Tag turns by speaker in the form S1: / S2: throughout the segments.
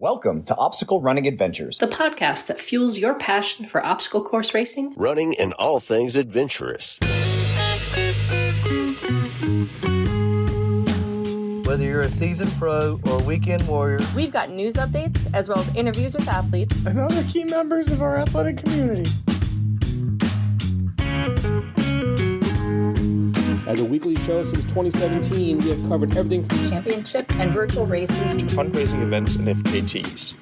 S1: Welcome to Obstacle Running Adventures,
S2: the podcast that fuels your passion for obstacle course racing,
S3: running, and all things adventurous.
S4: Whether you're a seasoned pro or a weekend warrior,
S5: we've got news updates as well as interviews with athletes
S6: and other key members of our athletic community.
S7: As a weekly show since 2017, we have covered everything from
S5: championship and virtual races
S8: to fundraising events and FKTs.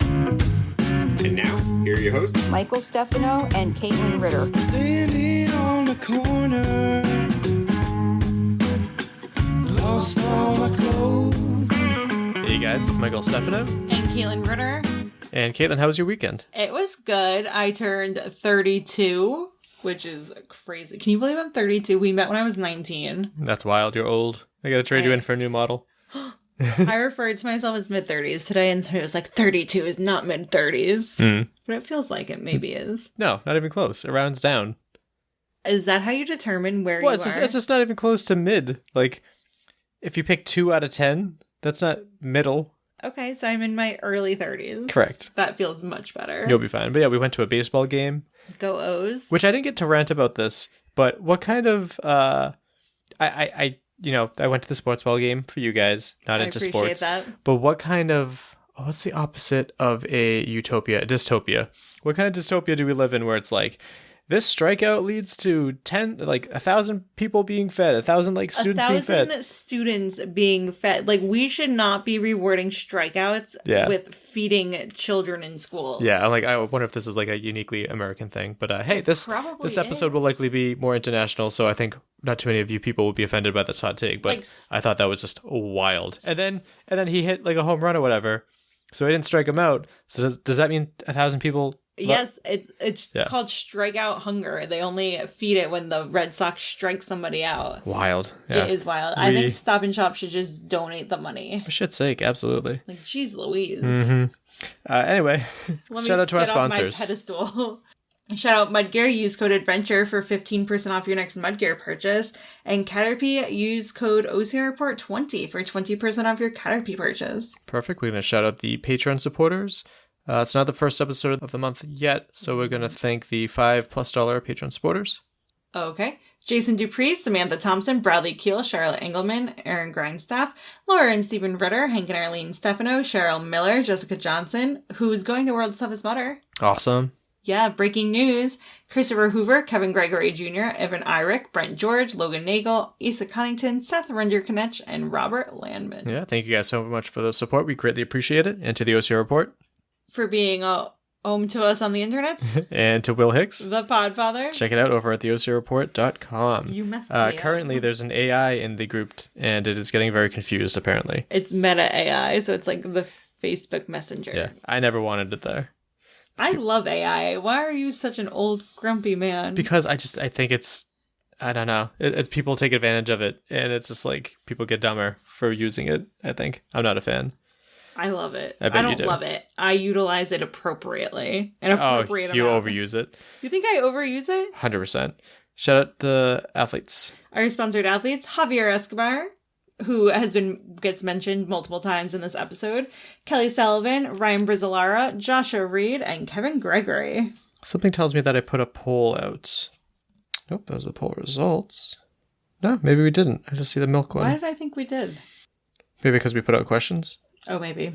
S8: And now, here are your hosts,
S5: Michael Stefano and Katelyn Ritter.
S6: Standing on the corner, lost all my clothes.
S9: Hey guys, it's Michael Stefano.
S10: And Katelyn Ritter.
S9: And Katelyn, how was your weekend?
S10: It was good. I turned 32. Which is crazy. Can you believe I'm 32? We met when I was 19.
S9: That's wild. You're old. I gotta trade you in for a new model.
S10: I referred to myself as mid-30s today, and somebody was like, 32 is not mid-30s. But it feels like it maybe is.
S9: No, not even close. It rounds down.
S10: Is that how you determine where you are?
S9: It's just not even close to mid. Like, if you pick 2 out of 10, that's not middle.
S10: Okay, so I'm in my early 30s.
S9: Correct.
S10: That feels much better.
S9: You'll be fine. But yeah, we went to a baseball game.
S10: Go O's.
S9: Which I didn't get to rant about this, but what kind of I went to the sports ball game for you guys, not into sports.
S10: That.
S9: But what kind of what's the opposite of a utopia? A dystopia. What kind of dystopia do we live in where it's like this strikeout leads to 1,000 people being fed, 1,000 students being fed.
S10: 1,000 students being fed. Like, we should not be rewarding strikeouts with feeding children in schools.
S9: Yeah, I wonder if this is like a uniquely American thing. But hey, this episode will likely be more international, so I think not too many of you people will be offended by this hot take. But I thought that was just wild. And then he hit like a home run or whatever, so I didn't strike him out. So does that mean 1,000 people?
S10: Yes, it's called strikeout hunger. They only feed it when the Red Sox strike somebody out.
S9: Wild. Yeah.
S10: It is wild. I think Stop and Shop should just donate the money.
S9: For shit's sake, absolutely.
S10: Like, geez Louise.
S9: Mm-hmm. Anyway, shout out to our sponsors.
S10: My pedestal. Shout out Mudgear. Use code ADVENTURE for 15% off your next Mudgear purchase. And Caterpie, use code OCReport20 for 20% off your Caterpie purchase.
S9: Perfect. We're going to shout out the Patreon supporters. It's not the first episode of the month yet, so we're going to thank the $5+ Patreon supporters.
S10: Okay. Jason Dupree, Samantha Thompson, Bradley Keel, Charlotte Engelman, Aaron Grindstaff, Laura and Stephen Ritter, Hank and Arlene Stefano, Cheryl Miller, Jessica Johnson, who is going to World's Toughest Mudder.
S9: Awesome.
S10: Yeah, breaking news. Christopher Hoover, Kevin Gregory Jr., Evan Irick, Brent George, Logan Nagel, Asa Cunnington, Seth Runder-Knetch, and Robert Landman.
S9: Yeah, thank you guys so much for the support. We greatly appreciate it. And to the OCR Report.
S10: For being home to us on the internet.
S9: And to Will Hicks.
S10: The Podfather.
S9: Check it out over at theocrreport.com.
S10: You messed me up.
S9: Currently, there's an AI in the group, and it is getting very confused, apparently.
S10: It's meta AI, so it's like the Facebook Messenger.
S9: Yeah, I never wanted it there.
S10: I love AI. Why are you such an old, grumpy man?
S9: Because I think it's, I don't know. It's people take advantage of it, and it's just like people get dumber for using it, I think. I'm not a fan.
S10: I love it.
S9: I
S10: don't love it. I utilize it appropriately. You
S9: overuse it.
S10: You think I overuse it?
S9: 100%. Shout out the athletes.
S10: Our sponsored athletes, Javier Escobar, who gets mentioned multiple times in this episode, Kelly Sullivan, Ryan Brizzalara, Joshua Reed, and Kevin Gregory.
S9: Something tells me that I put a poll out. Nope, those are the poll results. No, maybe we didn't. I just see the milk one.
S10: Why did I think we did?
S9: Maybe because we put out questions.
S10: Oh, maybe.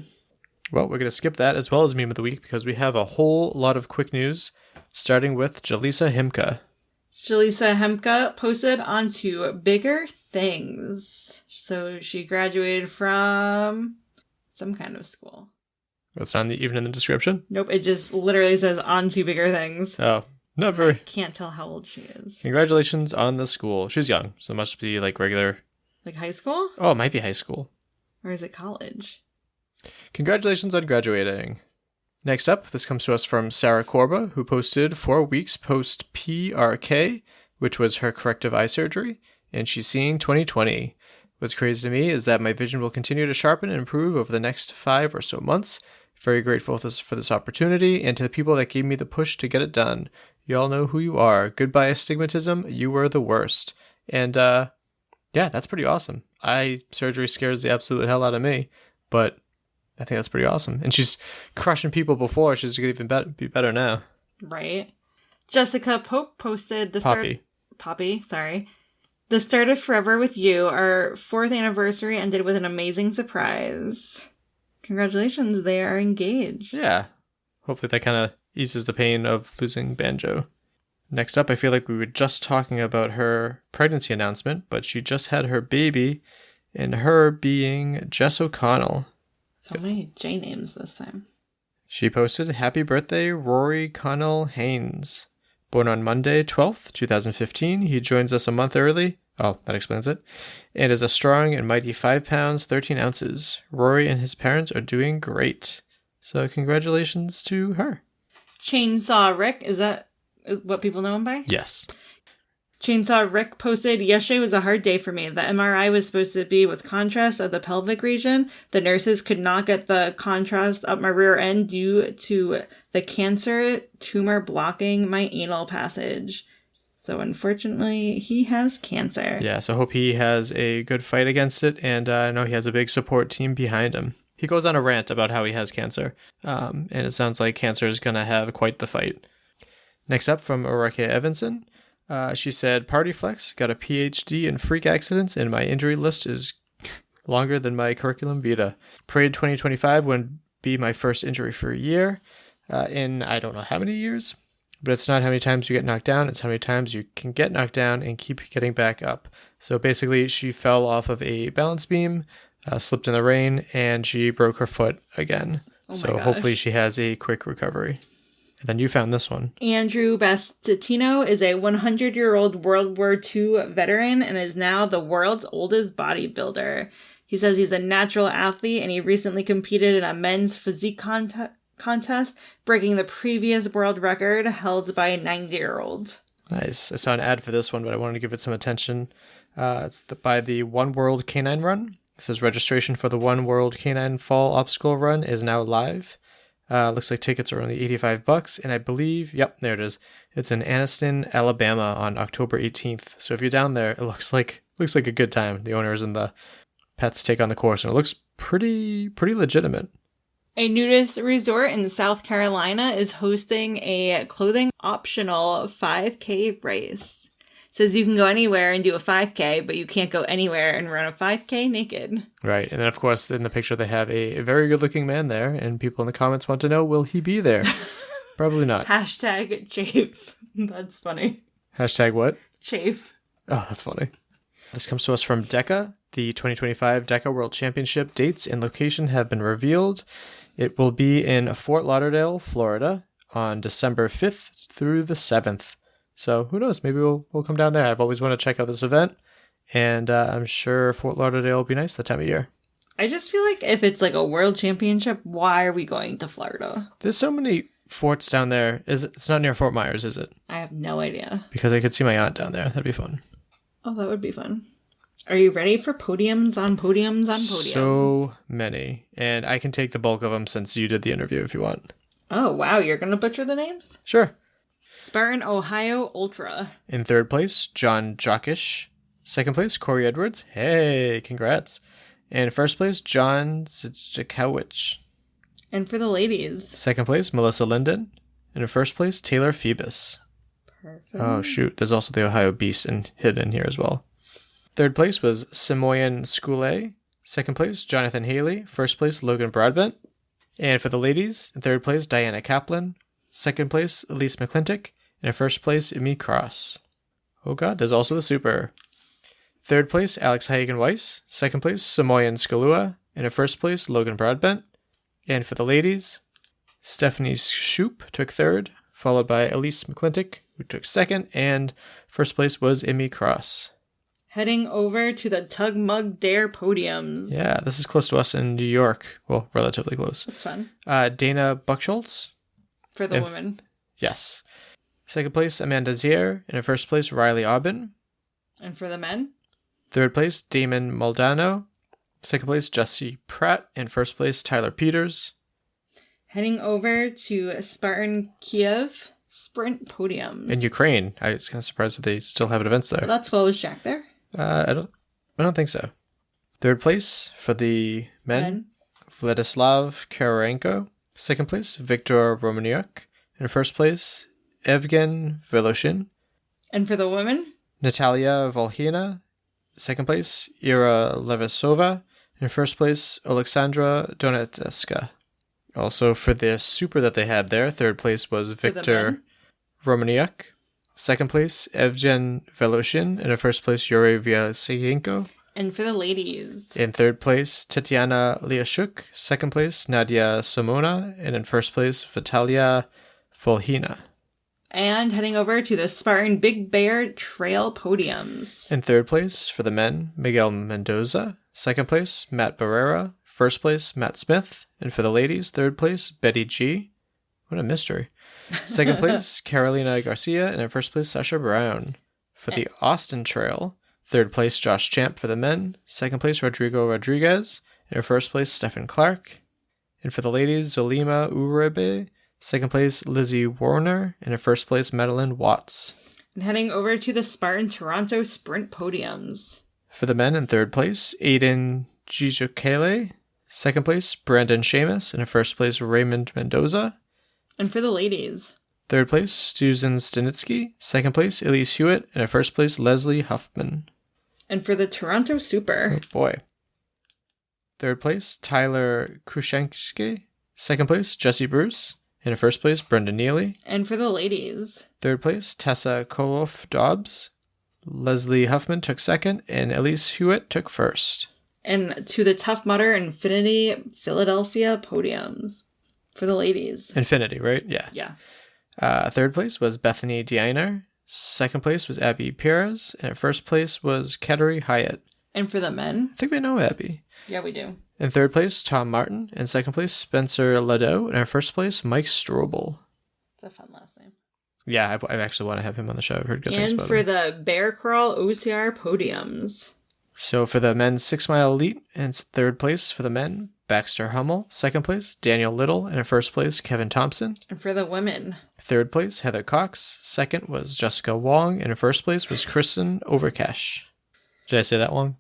S9: Well, we're going to skip that as well as Meme of the Week because we have a whole lot of quick news, starting with Jaleesa Himka.
S10: Jaleesa Himka posted onto Bigger Things. So she graduated from some kind of school.
S9: It's not even in the description?
S10: Nope, it just literally says onto Bigger Things.
S9: Oh, not very.
S10: I can't tell how old she is.
S9: Congratulations on the school. She's young, so it must be like regular.
S10: Like high school?
S9: Oh, it might be high school.
S10: Or is it college?
S9: Congratulations on graduating. Next up, this comes to us from Sarah Korba, who posted 4 weeks post PRK, which was her corrective eye surgery, and she's seeing 20/20. What's crazy to me is that my vision will continue to sharpen and improve over the next 5 or so months. Very grateful for this opportunity, and to the people that gave me the push to get it done. You all know who you are. Goodbye astigmatism, you were the worst. And yeah, that's pretty awesome. Eye surgery scares the absolute hell out of me, but I think that's pretty awesome. And she's crushing people before. She's going to even be better now.
S10: Right. Jessica Pope posted
S9: Poppy,
S10: sorry. The start of Forever With You, our 4th anniversary, ended with an amazing surprise. Congratulations, they are engaged.
S9: Yeah. Hopefully that kind of eases the pain of losing Banjo. Next up, I feel like we were just talking about her pregnancy announcement, but she just had her baby, and her being Jess O'Connell.
S10: So many J names this time.
S9: She posted, "Happy birthday, Rory Connell Haynes. Born on Monday, 12th, 2015. He joins us a month early." Oh, that explains it. "And is a strong and mighty 5 pounds, 13 ounces. Rory and his parents are doing great." So congratulations to her.
S10: Chainsaw Rick, is that what people know him by?
S9: Yes.
S10: Chainsaw Rick posted, "Yesterday was a hard day for me. The MRI was supposed to be with contrast of the pelvic region. The nurses could not get the contrast up my rear end due to the cancer tumor blocking my anal passage. So unfortunately, he has cancer."
S9: Yeah, so hope he has a good fight against it, and I know he has a big support team behind him. He goes on a rant about how he has cancer, and it sounds like cancer is going to have quite the fight. Next up from Oreke Evanson. She said, "Party flex, got a PhD in freak accidents, and my injury list is longer than my curriculum vitae. Prayed 2025 would be my first injury-free year in I don't know how many years, but it's not how many times you get knocked down, it's how many times you can get knocked down and keep getting back up." So basically, she fell off of a balance beam, slipped in the rain, and she broke her foot again. So hopefully she has a quick recovery. And then you found this one.
S10: Andrew Bastatino is a 100-year-old World War II veteran and is now the world's oldest bodybuilder. He says he's a natural athlete, and he recently competed in a men's physique contest, breaking the previous world record held by a 90-year-old.
S9: Nice. I saw an ad for this one, but I wanted to give it some attention. It's by the One World Canine Run. It says registration for the One World Canine Fall Obstacle Run is now live. Looks like tickets are only $85, and I believe, yep, there it is. It's in Anniston, Alabama on October 18th. So if you're down there, it looks like a good time. The owners and the pets take on the course, and it looks pretty legitimate.
S10: A nudist resort in South Carolina is hosting a clothing optional 5K race. Says you can go anywhere and do a 5K, but you can't go anywhere and run a 5K naked.
S9: Right. And then, of course, in the picture, they have a very good-looking man there, and people in the comments want to know, will he be there? Probably not.
S10: Hashtag chafe. That's funny.
S9: Hashtag what?
S10: Chafe.
S9: Oh, that's funny. This comes to us from DECA. The 2025 DECA World Championship dates and location have been revealed. It will be in Fort Lauderdale, Florida, on December 5th through the 7th. So who knows? Maybe we'll come down there. I've always wanted to check out this event, and I'm sure Fort Lauderdale will be nice that time of year.
S10: I just feel like if it's like a world championship, why are we going to Florida?
S9: There's so many forts down there. It's not near Fort Myers, is it?
S10: I have no idea.
S9: Because I could see my aunt down there. That'd be fun.
S10: Oh, that would be fun. Are you ready for podiums on podiums on podiums?
S9: So many. And I can take the bulk of them since you did the interview if you want.
S10: Oh, wow. You're going to butcher the names?
S9: Sure.
S10: Spartan, Ohio Ultra.
S9: In third place, John Jockish. Second place, Corey Edwards. Hey, congrats. And first place, John Zdzikowicz.
S10: And for the ladies.
S9: Second place, Melissa Linden. And in first place, Taylor Phoebus.
S10: Perfect.
S9: Oh, shoot. There's also the Ohio Beast hidden in here as well. Third place was Simoyan Skule. Second place, Jonathan Haley. First place, Logan Broadbent. And for the ladies, in third place, Diana Kaplan. Second place, Elise McClintock. And in first place, Amy Cross. Oh god, there's also the super. Third place, Alex Hagen-Weiss. Second place, Simoyan Skalua. And in first place, Logan Broadbent. And for the ladies, Stephanie Shoup took third, followed by Elise McClintock, who took second. And first place was Amy Cross.
S10: Heading over to the Tug Mug Dare podiums.
S9: Yeah, this is close to us in New York. Well, relatively close.
S10: That's fun.
S9: Dana Buckschultz.
S10: For the women.
S9: Yes. Second place, Amanda Zier. And in first place, Riley Aubin.
S10: And for the men?
S9: Third place, Damon Maldano. Second place, Jesse Pratt. And first place, Tyler Peters.
S10: Heading over to Spartan Kiev sprint podiums.
S9: In Ukraine. I was kind of surprised that they still have events there.
S10: Well, that's well. Was Jack there?
S9: I don't think so. Third place for the men. Vladislav Kararenko. Second place, Viktor Romaniuk. In first place, Evgen Voloshin.
S10: And for the women?
S9: Natalia Volhina. Second place, Ira Levasova. In first place, Alexandra Donetska. Also, for the super that they had there, third place was Viktor Romaniuk. Second place, Evgen Voloshin. And in first place, Yuri Vyasyenko.
S10: And for the ladies?
S9: In third place, Tatiana Liashuk. Second place, Nadia Simona. And in first place, Vitalia Volhina.
S10: And heading over to the Spartan Big Bear Trail podiums.
S9: In third place, for the men, Miguel Mendoza. Second place, Matt Barrera. First place, Matt Smith. And for the ladies, third place, Betty G. What a mystery. Second place, Carolina Garcia. And in first place, Sasha Brown. For the Austin Trail, third place, Josh Champ for the men. Second place, Rodrigo Rodriguez. And in first place, Stephen Clark. And for the ladies, Zolima Urebe. Second place, Lizzie Warner. And in first place, Madeline Watts.
S10: And heading over to the Spartan Toronto Sprint podiums.
S9: For the men, in third place, Aiden Gijokele. Second place, Brandon Seamus. And in first place, Raymond Mendoza.
S10: And for the ladies.
S9: Third place, Susan Stanitsky. Second place, Elise Hewitt. And in first place, Leslie Huffman.
S10: And for the Toronto Super.
S9: Oh boy. Third place, Tyler Krushenski. Second place, Jesse Bruce. And in first place, Brenda Neely.
S10: And for the ladies.
S9: Third place, Tessa Koloff-Dobbs. Leslie Huffman took second. And Elise Hewitt took first.
S10: And to the Tough Mudder Infinity Philadelphia podiums. For the ladies.
S9: Infinity, right? Yeah.
S10: Yeah.
S9: Third place was Bethany Diener. Second place was Abby Perez. And in first place was Kateri Hyatt.
S10: And for the men?
S9: I think we know Abby.
S10: Yeah, we do.
S9: In third place, Tom Martin. In second place, Spencer Ladeau. And in first place, Mike Strobel.
S10: It's a fun last name.
S9: Yeah, I actually want to have him on the show. I've heard good things about him.
S10: And for the Bear Crawl OCR podiums.
S9: So for the men's 6 mile elite, in third place for the men, Baxter Hummel. Second place, Daniel Little. And in first place, Kevin Thompson.
S10: And for the women.
S9: Third place, Heather Cox. Second was Jessica Wong. And in first place was Kristen Overcash. Did I say that wrong?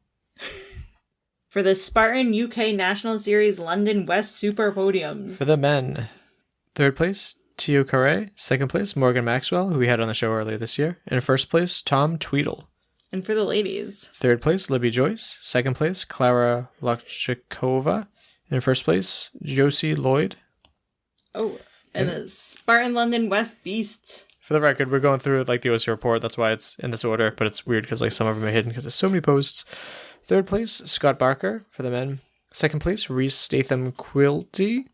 S10: For the Spartan UK National Series London West Super podiums.
S9: For the men, third place, Tio Carre. Second place, Morgan Maxwell, who we had on the show earlier this year. And in first place, Tom Tweedle.
S10: And for the ladies.
S9: Third place, Libby Joyce. Second place, Klara Lokchikova. And in first place, Josie Lloyd.
S10: Oh, and the Spartan London West Beasts.
S9: For the record, we're going through like the OC report. That's why it's in this order, but it's weird because like some of them are hidden because there's so many posts. Third place, Scott Barker for the men. Second place, Reese Statham Quilty.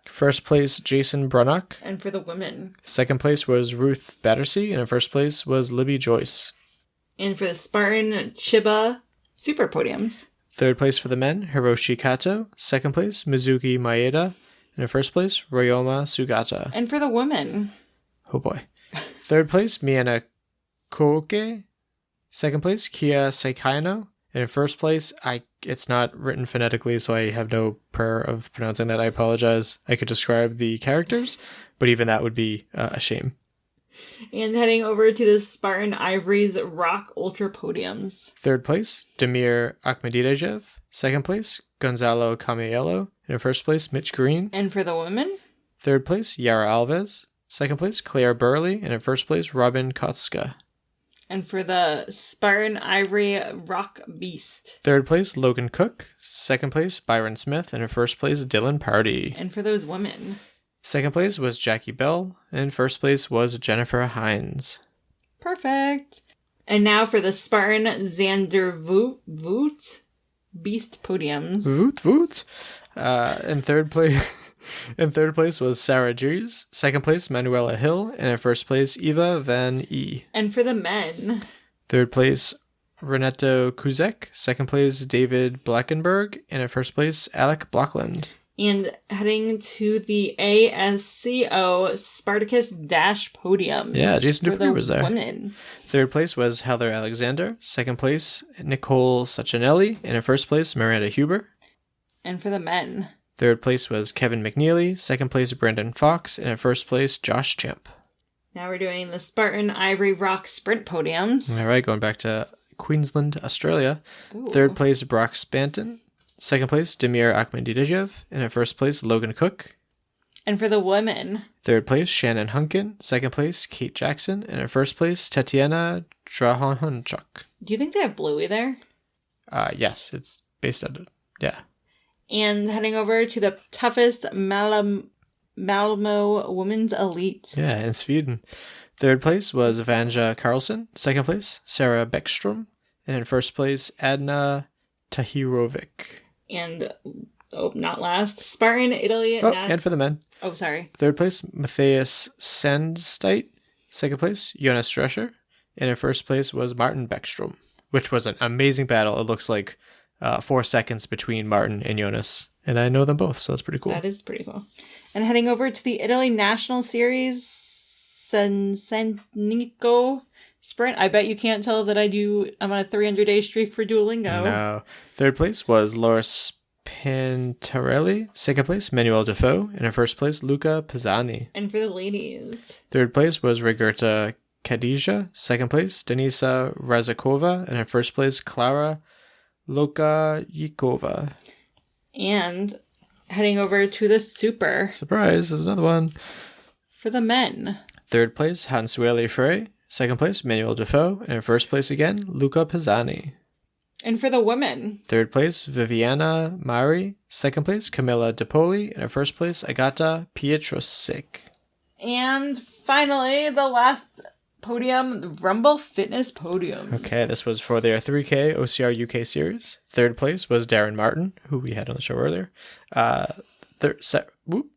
S9: First place, Jason Brunnock.
S10: And for the women.
S9: Second place was Ruth Battersea. And in first place was Libby Joyce.
S10: And for the Spartan Chiba Super podiums.
S9: Third place for the men, Hiroshi Kato. Second place, Mizuki Maeda. And in first place, Ryoma Sugata.
S10: And for the women.
S9: Oh boy. Third place, Miana Koke. Second place, Kia Saikaino. And in first place, it's not written phonetically, so I have no prayer of pronouncing that. I apologize. I could describe the characters, but even that would be a shame.
S10: And heading over to the Spartan Ivory's Rock Ultra podiums.
S9: Third place, Damir Akhmedinejad. Second place, Gonzalo Camaiello. And in first place, Mitch Green.
S10: And for the women?
S9: Third place, Yara Alves. Second place, Claire Burley. And in first place, Robin Kotska.
S10: And for the Spartan Ivory Rock Beast.
S9: Third place, Logan Cook. Second place, Byron Smith. And in first place, Dylan Party.
S10: And for those women.
S9: Second place was Jackie Bell. And in first place was Jennifer Hines.
S10: Perfect. And now for the Spartan Zandervoot Beast podiums.
S9: Voot. In third place... In third place was Sarah Jeers. Second place, Manuela Hill. And in first place, Eva Van E.
S10: And for the men.
S9: Third place, Renato Kuzek. Second place, David Blackenberg. And in first place, Alec Blockland.
S10: And heading to the ASCO Spartacus Dash podiums.
S9: Yeah, Jason Dupree was there.
S10: Women.
S9: Third place was Heather Alexander. Second place, Nicole Sacchinelli. And in first place, Miranda Huber.
S10: And for the men.
S9: Third place was Kevin McNeely. Second place, Brandon Fox. And in first place, Josh Champ.
S10: Now we're doing the Spartan Ivory Rock Sprint podiums.
S9: All right, going back to Queensland, Australia.
S10: Ooh.
S9: Third place, Brock Spanton. Second place, Demir Akhmedinejad. And in first place, Logan Cook.
S10: And for the women,
S9: Third place, Shannon Hunkin. Second place, Kate Jackson. And in first place, Tatiana Drahonchuk.
S10: do you think they have Bluey there?
S9: Yes, it's based on it. Yeah.
S10: And heading over to the toughest Malmo Women's Elite.
S9: Yeah, in Sweden. Third place was Vanja Karlsson. Second place, Sarah Bäckström. And in first place, Adna Tahirovic.
S10: And, not last, Spartan, Italy.
S9: And for the men.
S10: Oh, sorry.
S9: Third place, Matthias Sandsteit. Second place, Jonas Drescher. And in first place was Martin Bäckström, which was an amazing battle. It looks like 4 seconds between Martin and Jonas. And I know them both, so that's pretty cool.
S10: That is pretty cool. And heading over to the Italy National Series Sensenico Sprint. I bet you can't tell that I'm on a 300-day streak for Duolingo.
S9: No. Third place was Loris Pantarelli. Second place, Manuel Defoe. And in first place, Luca Pisani.
S10: And for the ladies,
S9: third place was Rigurta Khadija. Second place, Denisa Razakova. And in first place, Klara Lokayikova.
S10: and heading over to the Super
S9: Surprise, there's another one.
S10: for the men.
S9: Third place, Hansueli Frey. Second place, Manuel Defoe. And in first place again, Luca Pisani.
S10: And for the women,
S9: Third place, Viviana Mari. Second place, Camilla DePoli. And in first place, Agata Pietrosic.
S10: and finally the last podium, the Rumble Fitness Podium.
S9: Okay, this was for their 3K OCR UK series. Third place was Darren Martin, who we had on the show earlier.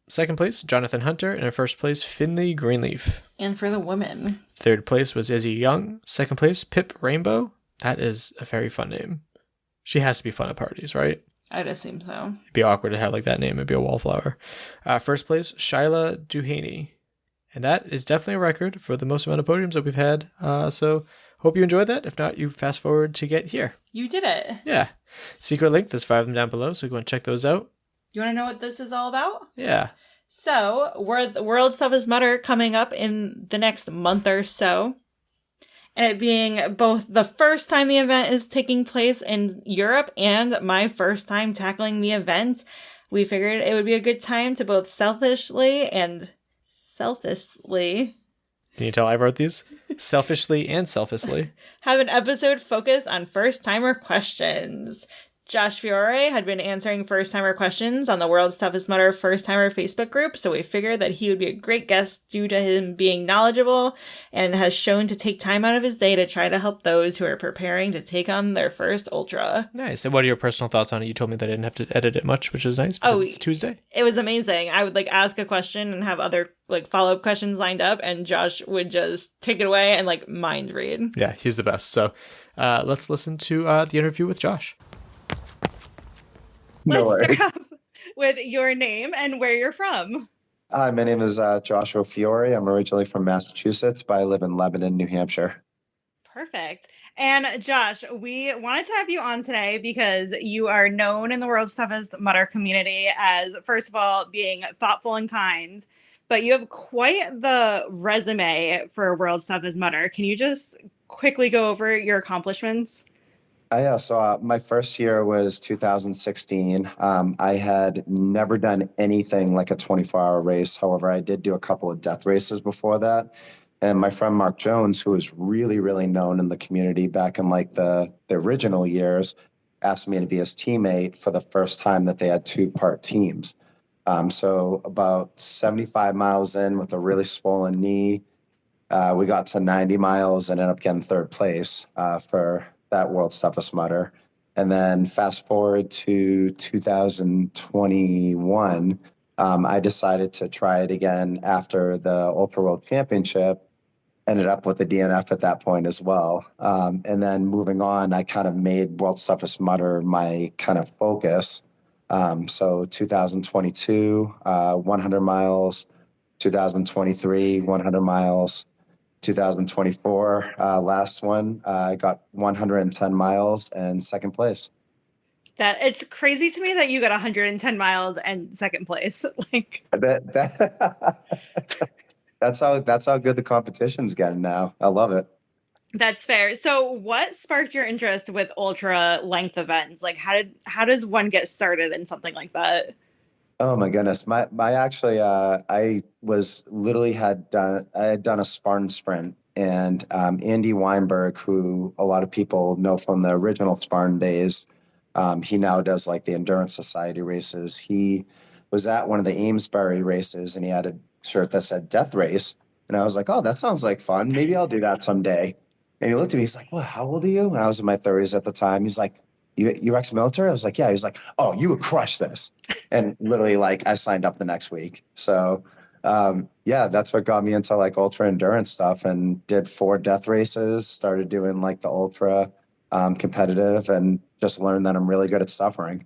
S9: Second place, Jonathan Hunter. And in first place, Finley Greenleaf.
S10: And for the women,
S9: Third place was Izzy Young. Second place, Pip Rainbow. That is a very fun name. She has to be fun at parties, right?
S10: I'd assume so.
S9: It'd be awkward to have like that name. It'd be a wallflower. First place, Shyla Duhaney. And that is definitely a record for the most amount of podiums that we've had. So hope you enjoyed that. If not, you fast forward to get here.
S10: You did it.
S9: Yeah. Secret link, there's 5 of them down below, so you want to check those out.
S10: You want to know what this is all about?
S9: Yeah.
S10: So, World's Toughest Mudder coming up in the next month or so. And it being both the first time the event is taking place in Europe and my first time tackling the event, we figured it would be a good time to both selfishly and selfishly.
S9: Can you tell I wrote these? Selfishly and selfishly.
S10: Have an episode focused on first-timer questions. Josh Fiore had been answering first-timer questions on the World's Toughest Mudder first-timer Facebook group, so we figured that he would be a great guest due to him being knowledgeable and has shown to take time out of his day to try to help those who are preparing to take on their first ultra.
S9: Nice. And what are your personal thoughts on it? You told me that I didn't have to edit it much, which is nice because it's Tuesday.
S10: It was amazing. I would ask a question and have other follow-up questions lined up, and Josh would just take it away and mind read.
S9: Yeah, he's the best. So let's listen to the interview with Josh.
S10: Let's start off with your name and where you're from.
S11: Hi, my name is Joshua Fiore. I'm originally from Massachusetts, but I live in Lebanon, New Hampshire.
S10: Perfect. And Josh, we wanted to have you on today because you are known in the World's Toughest Mudder community as, first of all, being thoughtful and kind, but you have quite the resume for World's Toughest Mudder. Can you just quickly go over your accomplishments?
S11: Yeah, so my first year was 2016. I had never done anything like a 24-hour race. However, I did do a couple of death races before that. And my friend Mark Jones, who was really, really known in the community back in the original years, asked me to be his teammate for the first time that they had 2-part teams. So about 75 miles in with a really swollen knee, we got to 90 miles and ended up getting third place for that World's Toughest Mudder. And then fast forward to 2021, I decided to try it again after the Ultra World Championship, ended up with the DNF at that point as well. And then moving on, I kind of made World's Toughest Mudder my kind of focus. So 2022, 100 miles, 2023, 100 miles, 2024, last one, I got 110 miles and second place.
S10: That it's crazy to me that you got 110 miles and second place.
S11: I bet that's how good the competition's getting now. I love it.
S10: That's fair. So what sparked your interest with ultra length events? Like how does one get started in something like that?
S11: Oh my goodness. My actually I was literally I had done a Spartan sprint, and Andy Weinberg, who a lot of people know from the original Spartan days, he now does like the Endurance Society races. He was at one of the Amesbury races, and he had a shirt that said Death Race. And I was like, oh, that sounds like fun. Maybe I'll do that someday. And he looked at me, he's like, well, how old are you? And I was in my 30s at the time. He's like, you're ex-military? I was like, yeah. He's like, oh, you would crush this. And literally, like, I signed up the next week. So, yeah, that's what got me into like ultra endurance stuff, and did 4 death races, started doing like the ultra competitive, and just learned that I'm really good at suffering.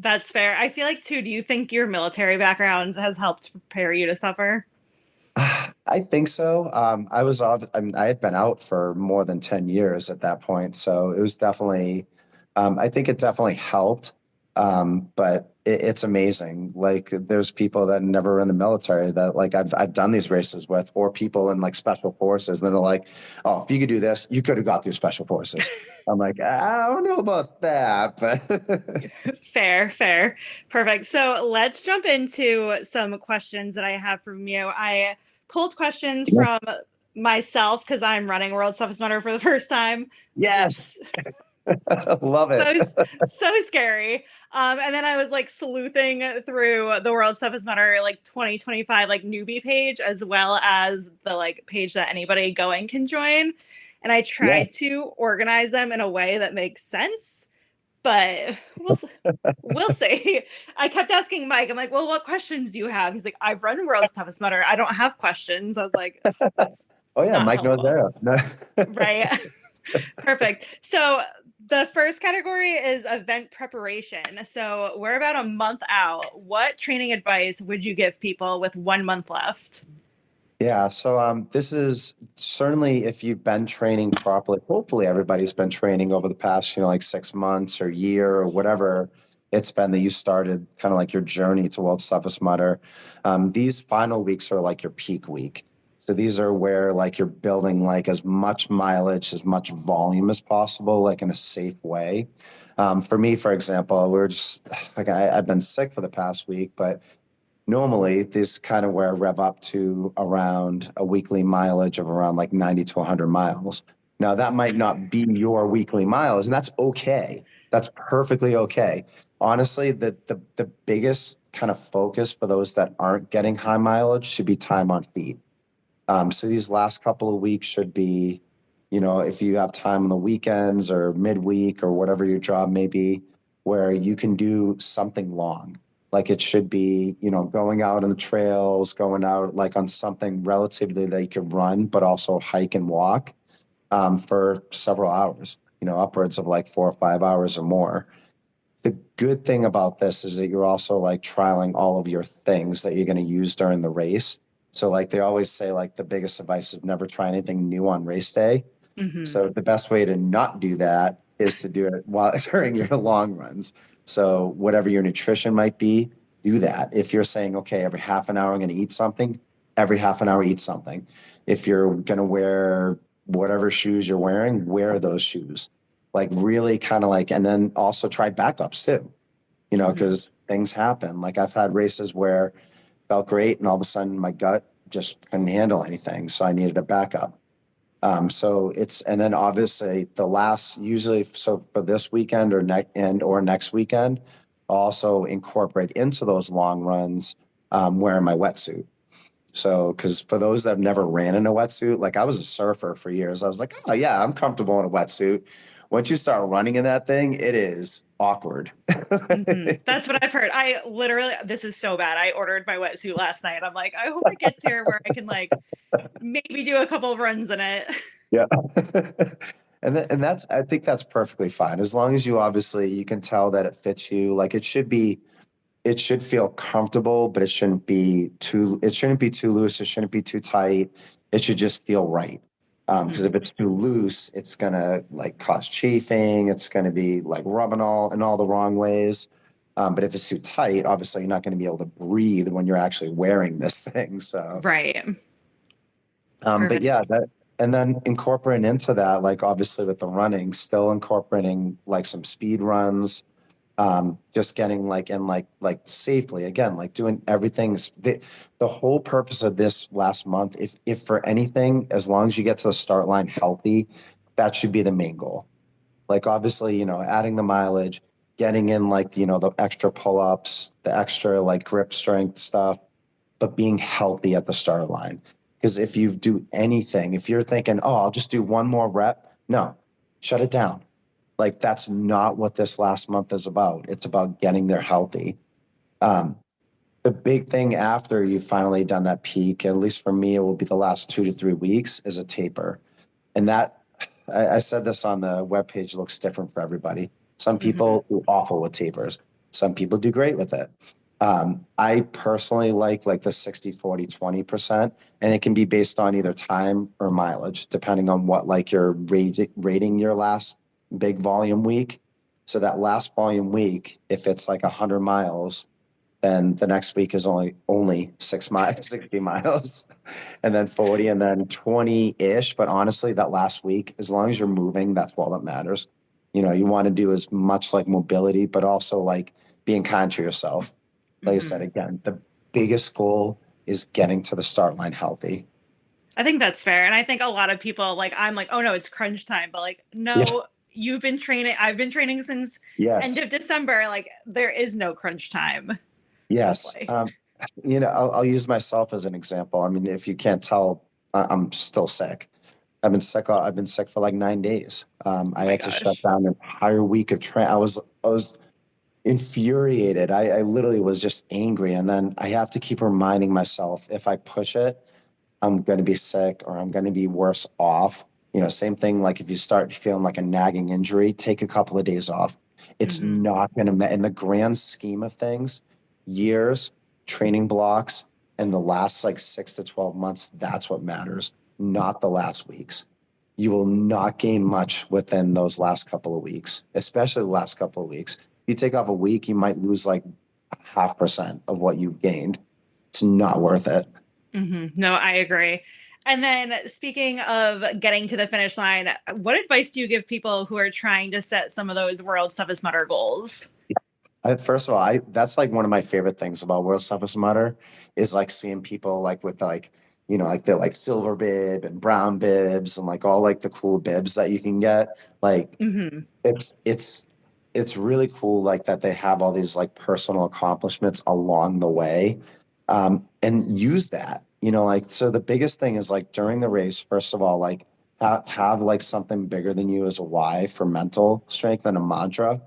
S10: That's fair. I feel like too, do you think your military background has helped prepare you to suffer?
S11: I think so. I had been out for more than 10 years at that point. So it was definitely, I think it definitely helped. But it's amazing. Like, there's people that never were in the military that like I've done these races with, or people in like special forces, and they're like, oh, if you could do this, you could have got through special forces. I'm like, I don't know about that, but
S10: Fair. Perfect. So let's jump into some questions that I have from you. I pulled questions from myself because I'm running World's Toughest Mudder for the first time.
S11: yes. Love it.
S10: So scary. And then I was like sleuthing through the World's Toughest Mudder like 2025 like newbie page, as well as the like page that anybody going can join. And I tried to organize them in a way that makes sense, but we'll see. I kept asking Mike, I'm like, well, what questions do you have? He's like, I've run World's Toughest Mudder. I don't have questions. I was like, that's
S11: oh yeah, Mike
S10: helpful.
S11: knows that.
S10: Right. Perfect. So the first category is event preparation. So we're about a month out. What training advice would you give people with 1 month left?
S11: Yeah, so this is certainly, if you've been training properly, hopefully everybody's been training over the past, like 6 months or year or whatever it's been that you started kind of like your journey to World's Toughest Mudder. These final weeks are like your peak week. So these are where like you're building like as much mileage, as much volume as possible, like in a safe way. For me, for example, we're just like, I've been sick for the past week, but normally this kind of where I rev up to around a weekly mileage of around like 90 to 100 miles. Now that might not be your weekly miles, and that's okay. That's perfectly okay. Honestly, the biggest kind of focus for those that aren't getting high mileage should be time on feet. So these last couple of weeks should be, if you have time on the weekends or midweek or whatever your job may be, where you can do something long. Like it should be, going out on the trails, going out like on something relatively that you could run, but also hike and walk for several hours, upwards of like 4 or 5 hours or more. The good thing about this is that you're also like trialing all of your things that you're going to use during the race. So like they always say, like the biggest advice is never try anything new on race day. Mm-hmm. So the best way to not do that is to do it during your long runs. So whatever your nutrition might be, do that. If you're saying, okay, every half an hour I'm going to eat something, every half an hour eat something. If you're going to wear whatever shoes you're wearing, wear those shoes. Like really kind of like, and then also try backups too, because things happen. Like I've had races where felt great, and all of a sudden my gut just couldn't handle anything. So I needed a backup. And then obviously so for this weekend or next weekend, I'll also incorporate into those long runs, wearing my wetsuit. So, because for those that have never ran in a wetsuit, like I was a surfer for years, I was like, oh yeah, I'm comfortable in a wetsuit. Once you start running in that thing, it is awkward.
S10: That's what I've heard. This is so bad. I ordered my wetsuit last night. I'm like, I hope it gets here where I can like maybe do a couple of runs in it.
S11: Yeah. I think that's perfectly fine. As long as you can tell that it fits you. Like it should feel comfortable, but it shouldn't be too loose. It shouldn't be too tight. It should just feel right. Because if it's too loose, it's going to like cause chafing. It's going to be like rubbing in all the wrong ways. But if it's too tight, obviously you're not going to be able to breathe when you're actually wearing this thing. So,
S10: right.
S11: But yeah, And then incorporating into that, like obviously with the running, still incorporating like some speed runs, just getting like safely again, like doing everything. The whole purpose of this last month, if for anything, as long as you get to the start line healthy, that should be the main goal. Like obviously, adding the mileage, getting in like, the extra pull-ups, the extra like grip strength stuff, but being healthy at the start line. Because if you do anything, if you're thinking, oh, I'll just do one more rep, no, shut it down. Like that's not what this last month is about. It's about getting there healthy. The big thing after you've finally done that peak, at least for me, it will be the last 2 to 3 weeks, is a taper. And that, I said this on the webpage, looks different for everybody. Some people do awful with tapers. Some people do great with it. I personally like the 60, 40, 20%, and it can be based on either time or mileage, depending on what like you're rating your last big volume week. So that last volume week, if it's like 100 miles, then the next week is only 60 miles, and then 40, and then 20-ish. But honestly, that last week, as long as you're moving, that's all that matters. You want to do as much like mobility, but also like being kind to yourself. Like I said, again, the biggest goal is getting to the start line healthy.
S10: I think that's fair. And I think a lot of people I'm like, oh no, it's crunch time. But like, no, You've been training. I've been training since end of December. Like there is no crunch time.
S11: Yes. I'll use myself as an example. I mean, if you can't tell, I'm still sick. I've been sick for like 9 days. I had to shut down an entire week of training. I was infuriated. I literally was just angry. And then I have to keep reminding myself, if I push it, I'm going to be sick or I'm going to be worse off. Same thing. Like if you start feeling like a nagging injury, take a couple of days off. It's not going to, in the grand scheme of things, years, training blocks, and the last like 6 to 12 months, that's what matters, not the last weeks. You will not gain much within those last couple of weeks, especially the last couple of weeks. If you take off a week, you might lose like 0.5% of what you've gained. It's not worth it.
S10: No, I agree. And then speaking of getting to the finish line, what advice do you give people who are trying to set some of those world's toughest Mudder goals?
S11: First of all, that's like one of my favorite things about World's Toughest Mudder is like seeing people like with like, like the like silver bib and brown bibs and like all like the cool bibs that you can get. Like it's really cool like that they have all these like personal accomplishments along the way, and use that. So the biggest thing is like during the race, first of all, like have like something bigger than you as a why for mental strength and a mantra.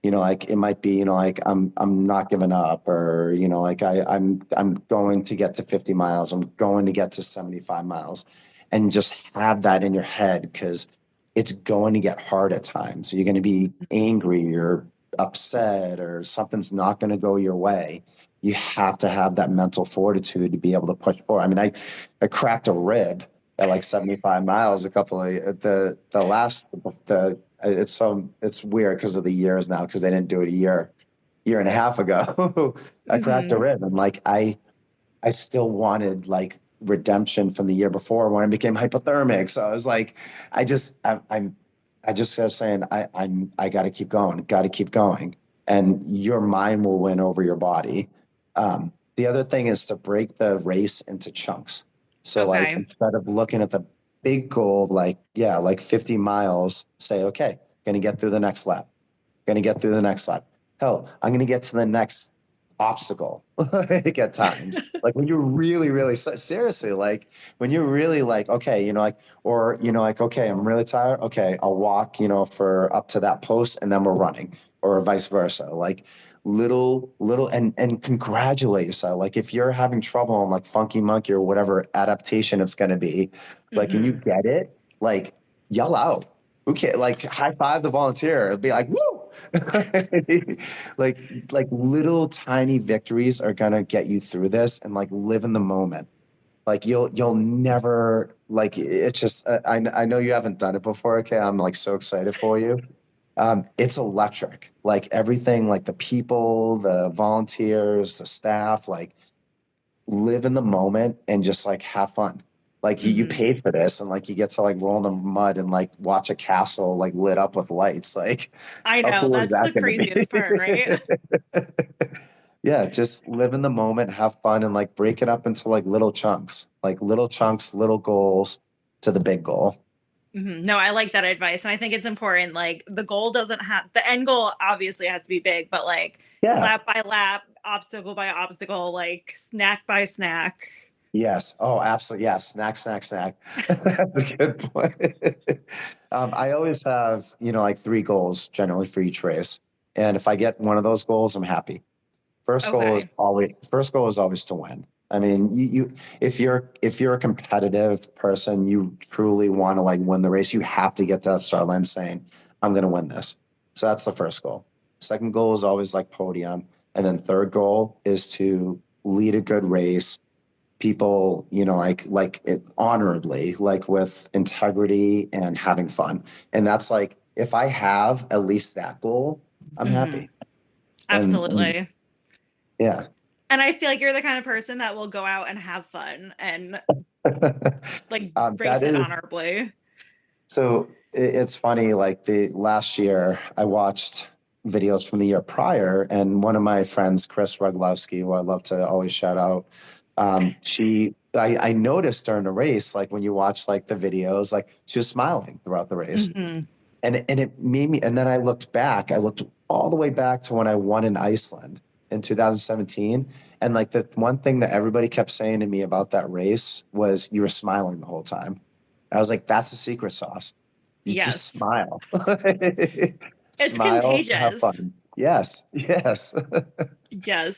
S11: Like it might be, like I'm not giving up, or like I'm going to get to 50 miles. I'm going to get to 75 miles, and just have that in your head, because it's going to get hard at times. So you're going to be angry or upset, or something's not going to go your way. You have to have that mental fortitude to be able to push forward. I mean, I cracked a rib at like 75 miles a couple of it's weird because of the years now, because they didn't do it a year and a half ago. I cracked a rib, and like I still wanted like redemption from the year before when I became hypothermic. So I was like, I just kept saying I got to keep going, and your mind will win over your body. The other thing is to break the race into chunks. So like instead of looking at the big goal, like 50 miles, say, okay, going to get through the next lap. Hell, I'm going to get to the next obstacle at times. Like when you're really, really seriously, like when you're really like, okay, okay, I'm really tired. Okay, I'll walk, for up to that post, and then we're running, or vice versa. Like little and congratulate yourself. Like if you're having trouble on like Funky Monkey or whatever adaptation it's going to be, like, and you get it, like yell out. Okay, like high five the volunteer. It'll be like, woo! like little tiny victories are gonna get you through this, and like live in the moment. Like you'll never, like, it's just, I know you haven't done it before. Okay, I'm like so excited for you. It's electric. Like everything, like the people, the volunteers, the staff, like live in the moment and just like have fun. Like you paid for this, and like you get to like roll in the mud and like watch a castle like lit up with lights. Like,
S10: I
S11: how
S10: know,
S11: cool is
S10: that's
S11: that
S10: the
S11: gonna be?
S10: craziest part, right?
S11: Yeah, just live in the moment, have fun, and like break it up into like little chunks, little goals to the big goal.
S10: No, I like that advice. And I think it's important. Like the goal doesn't have the end goal obviously has to be big, but like lap by lap, obstacle by obstacle, like snack by snack.
S11: Yes. Oh, absolutely. Yes. Snack, snack, snack. That's a good point. I always have, like 3 goals generally for each race. And if I get one of those goals, I'm happy. First goal is always to win. I mean, if you're a competitive person, you truly want to like win the race, you have to get to that start line saying, I'm going to win this. So that's the first goal. Second goal is always like podium. And then third goal is to lead a good race. People, like it honorably, like with integrity and having fun. And that's like, if I have at least that goal, I'm happy.
S10: Absolutely.
S11: And yeah.
S10: And I feel like you're the kind of person that will go out and have fun and like race it honorably.
S11: So it's funny, like the last year I watched videos from the year prior, and one of my friends, Chris Ruglowski, who I love to always shout out, I noticed during the race, like when you watch like the videos, like she was smiling throughout the race. And it made me, and then I looked all the way back to when I won in Iceland in 2017. And like the one thing that everybody kept saying to me about that race was you were smiling the whole time. I was like, that's the secret sauce. You just smile.
S10: It's
S11: smile,
S10: contagious.
S11: have fun. Yes.
S10: Yes.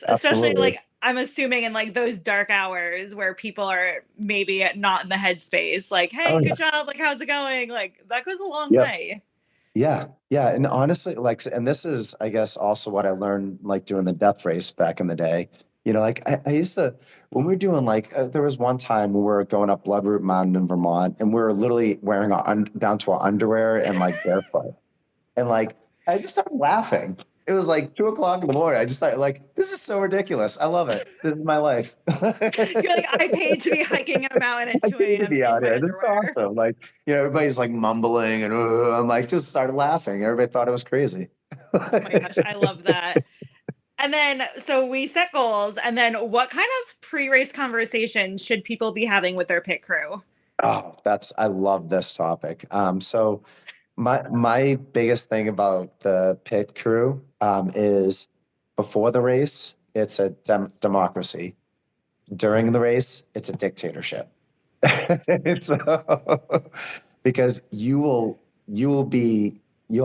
S10: Especially like, I'm assuming in like those dark hours where people are maybe not in the headspace, like, hey, good job. Like, how's it going? Like that goes a long way.
S11: Yeah. Yeah. And honestly, like, and this is, I guess, also what I learned, like doing the death race back in the day. Like I used to, when we were doing like, there was one time we were going up Bloodroot Mountain in Vermont, and we were literally wearing down to our underwear and like barefoot. And like, I just started laughing. It was like 2:00 in the morning. I just started like, this is so ridiculous. I love it. This is my life.
S10: You're like, I paid to be hiking in a mountain at 2 a.m.
S11: to be out here. This is awesome. Like, everybody's like mumbling and I'm like, just started laughing. Everybody thought it was crazy.
S10: Oh my gosh, I love that. And then, so we set goals, and then what kind of pre-race conversation should people be having with their pit crew?
S11: Oh, I love this topic. So my biggest thing about the pit crew is before the race, it's a democracy. During the race, it's a dictatorship. Because you'll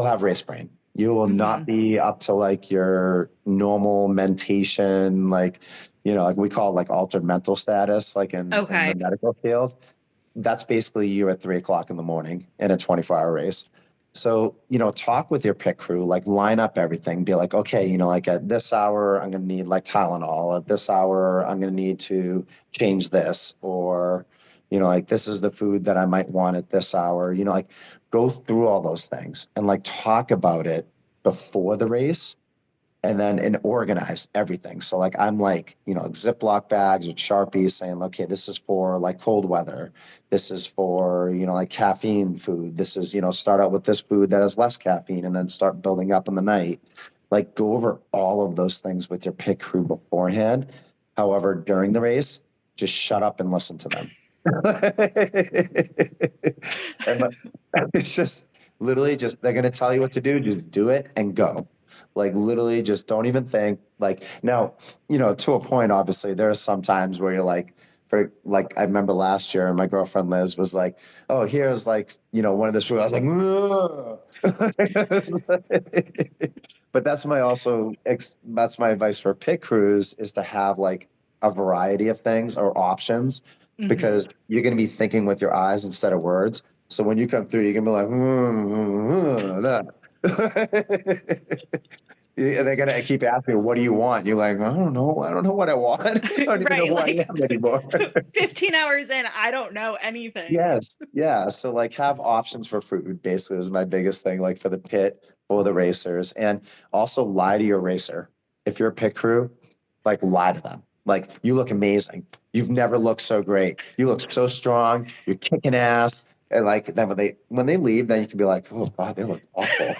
S11: have race brain. You will not be up to like your normal mentation, like we call it like altered mental status, like in the medical field. That's basically you at 3:00 in the morning in a 24-hour race. So, talk with your pit crew, like line up everything, be like, okay, like at this hour, I'm going to need like Tylenol. At this hour, I'm going to need to change this, or, like this is the food that I might want at this hour, like go through all those things and like talk about it before the race, and then organize everything. So like, I'm like, Ziploc bags with Sharpies saying, okay, this is for like cold weather. This is for, like caffeine food. This is, start out with this food that has less caffeine and then start building up in the night. Like go over all of those things with your pit crew beforehand. However, during the race, just shut up and listen to them. And it's just literally they're going to tell you what to do. Just do it and go. Like literally just don't even think. Like now, to a point, obviously there are some times where you're like, I remember last year my girlfriend Liz was like, oh, here's like, one of the food. I was like, but that's my advice for pit crews is to have like a variety of things or options, because you're going to be thinking with your eyes instead of words. So when you come through, you're going to be like, and they're gonna keep asking, "What do you want?" You're like, "I don't know what I want. I don't even know what I am anymore."
S10: 15 hours in, I don't know anything.
S11: Yes, yeah. So like, have options for food. Basically, is my biggest thing. Like for the pit, for the racers, and also lie to your racer. If you're a pit crew, like lie to them. Like, you look amazing. You've never looked so great. You look so strong. You're kicking ass. And like then when they leave, then you can be like, oh God, they look awful.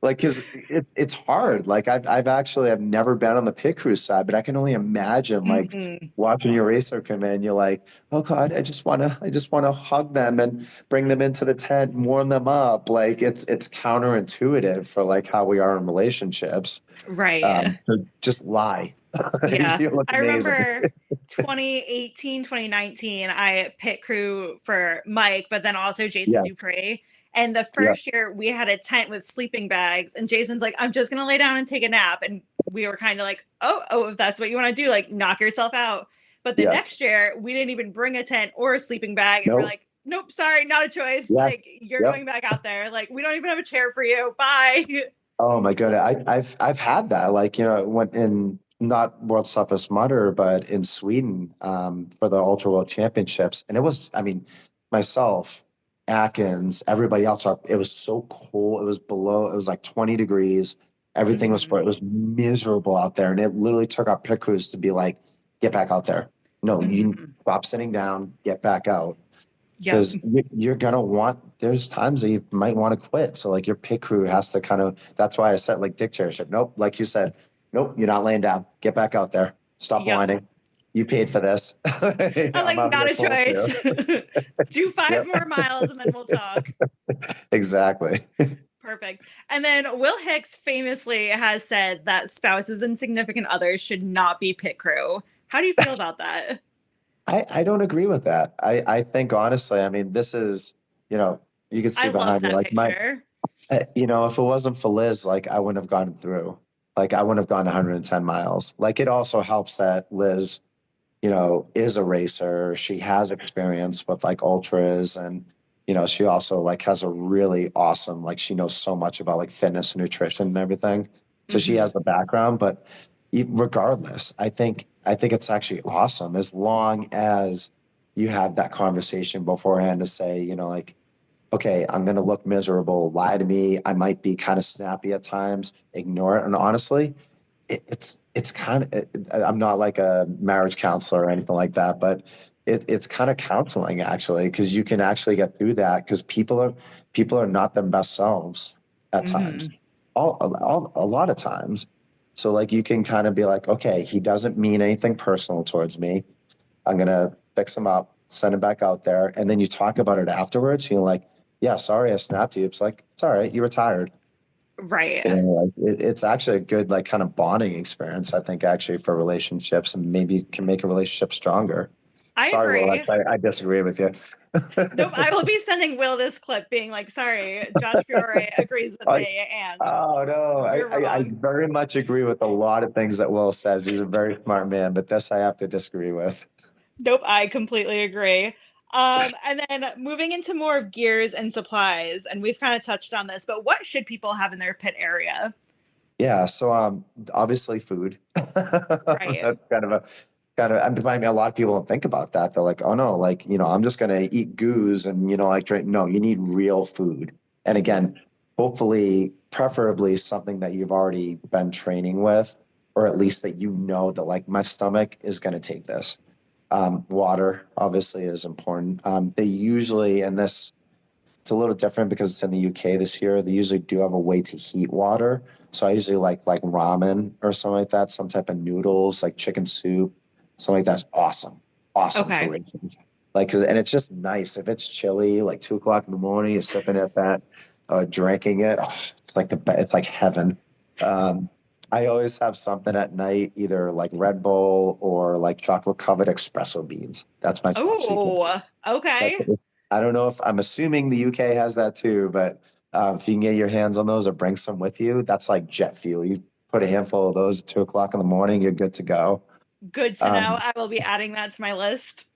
S11: Like, cause it's hard. Like I've never been on the pit crew side, but I can only imagine like watching your racer come in. You're like, oh God, I just want to hug them and bring them into the tent, warm them up. Like it's counterintuitive for like how we are in relationships.
S10: Right.
S11: So just lie.
S10: Yeah.
S11: You look
S10: I
S11: amazing.
S10: remember 2018, 2019, I pit crew for Mike, but then also Jason Dupree. And the first year we had a tent with sleeping bags, and Jason's like, I'm just going to lay down and take a nap. And we were kind of like, oh, if that's what you want to do, like knock yourself out. But the next year we didn't even bring a tent or a sleeping bag. And we're like, nope, sorry, not a choice. Like you're going back out there. Like, we don't even have a chair for you. Bye.
S11: Oh my goodness. I've had that, like, when in not World's Toughest Mudder, but in Sweden, for the Ultra World Championships. And it was, I mean, myself, Atkins, everybody else, it was so cold. It was like 20 degrees. Everything was it was miserable out there. And it literally took our pit crews to be like, get back out there. No, you stop sitting down, get back out. Because you're going to there's times that you might want to quit. So like your pit crew has to that's why I said like dictatorship. Nope. Like you said, nope, you're not laying down. Get back out there. Stop whining. You paid for this.
S10: I'm like, not a choice. Do 5 more miles and then we'll talk.
S11: Exactly.
S10: Perfect. And then Will Hicks famously has said that spouses and significant others should not be pit crew. How do you feel about that?
S11: I don't agree with that. I think honestly, I mean, this is, you can see behind me, like
S10: picture.
S11: if it wasn't for Liz, like I wouldn't have gone through, like I wouldn't have gone 110 miles. Like it also helps that Liz, is a racer. She has experience with like ultras, and, she also like has a really awesome, like she knows so much about like fitness and nutrition and everything. So she has the background, but regardless, I think it's actually awesome as long as you have that conversation beforehand to say, like, okay, I'm going to look miserable, lie to me. I might be kind of snappy at times, ignore it. And honestly, it's kind of, I'm not like a marriage counselor or anything like that, but it's kind of counseling actually, because you can actually get through that because people are not their best selves at times, a lot of times. So like you can kind of be like, okay, he doesn't mean anything personal towards me. I'm going to fix him up, send him back out there. And then you talk about it afterwards. You're like, yeah, sorry, I snapped you. It's like, it's all right. You were tired.
S10: Right.
S11: It's actually a good, like kind of bonding experience, I think, actually for relationships, and maybe can make a relationship stronger.
S10: I agree.
S11: Will, I disagree with you.
S10: Nope, I will be sending Will this clip being like, sorry, Josh Fiore agrees with me. And
S11: oh, no, I very much agree with a lot of things that Will says. He's a very smart man, but this I have to disagree with.
S10: Nope, I completely agree. And then moving into more of gears and supplies, and we've kind of touched on this, but what should people have in their pit area?
S11: Yeah, so obviously food.
S10: Right.
S11: That's I mean, a lot of people don't think about that. They're like, oh no, like, I'm just going to eat goose and, like drink. No, you need real food. And again, hopefully, preferably something that you've already been training with, or at least that that like my stomach is going to take this. Water obviously is important. They usually, and this, it's a little different because it's in the UK this year. They usually do have a way to heat water. So I usually like ramen or something like that, some type of noodles, like chicken soup. Something like that's awesome
S10: okay.
S11: for races. Like, and it's just nice if it's chilly, like 2:00 in the morning, you're sipping at that, drinking it. Oh, it's like heaven. I always have something at night, either like Red Bull or like chocolate covered espresso beans. That's my.
S10: Oh, okay.
S11: I don't know if I'm assuming the UK has that too, but if you can get your hands on those or bring some with you, that's like jet fuel. You put a handful of those at 2:00 in the morning, you're good to go.
S10: Good to know. I will be adding that to my list.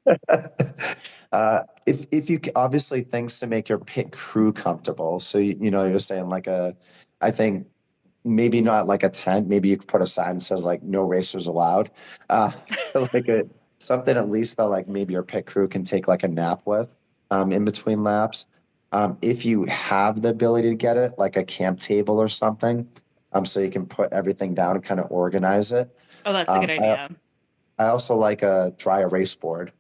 S11: If you obviously things to make your pit crew comfortable. So, you're saying like I think maybe not like a tent. Maybe you could put a sign that says like no racers allowed. Like something at least that like maybe your pit crew can take like a nap with in between laps. If you have the ability to get it, like a camp table or something, so you can put everything down and kind of organize it.
S10: Oh, that's a good idea.
S11: I also like a dry erase board.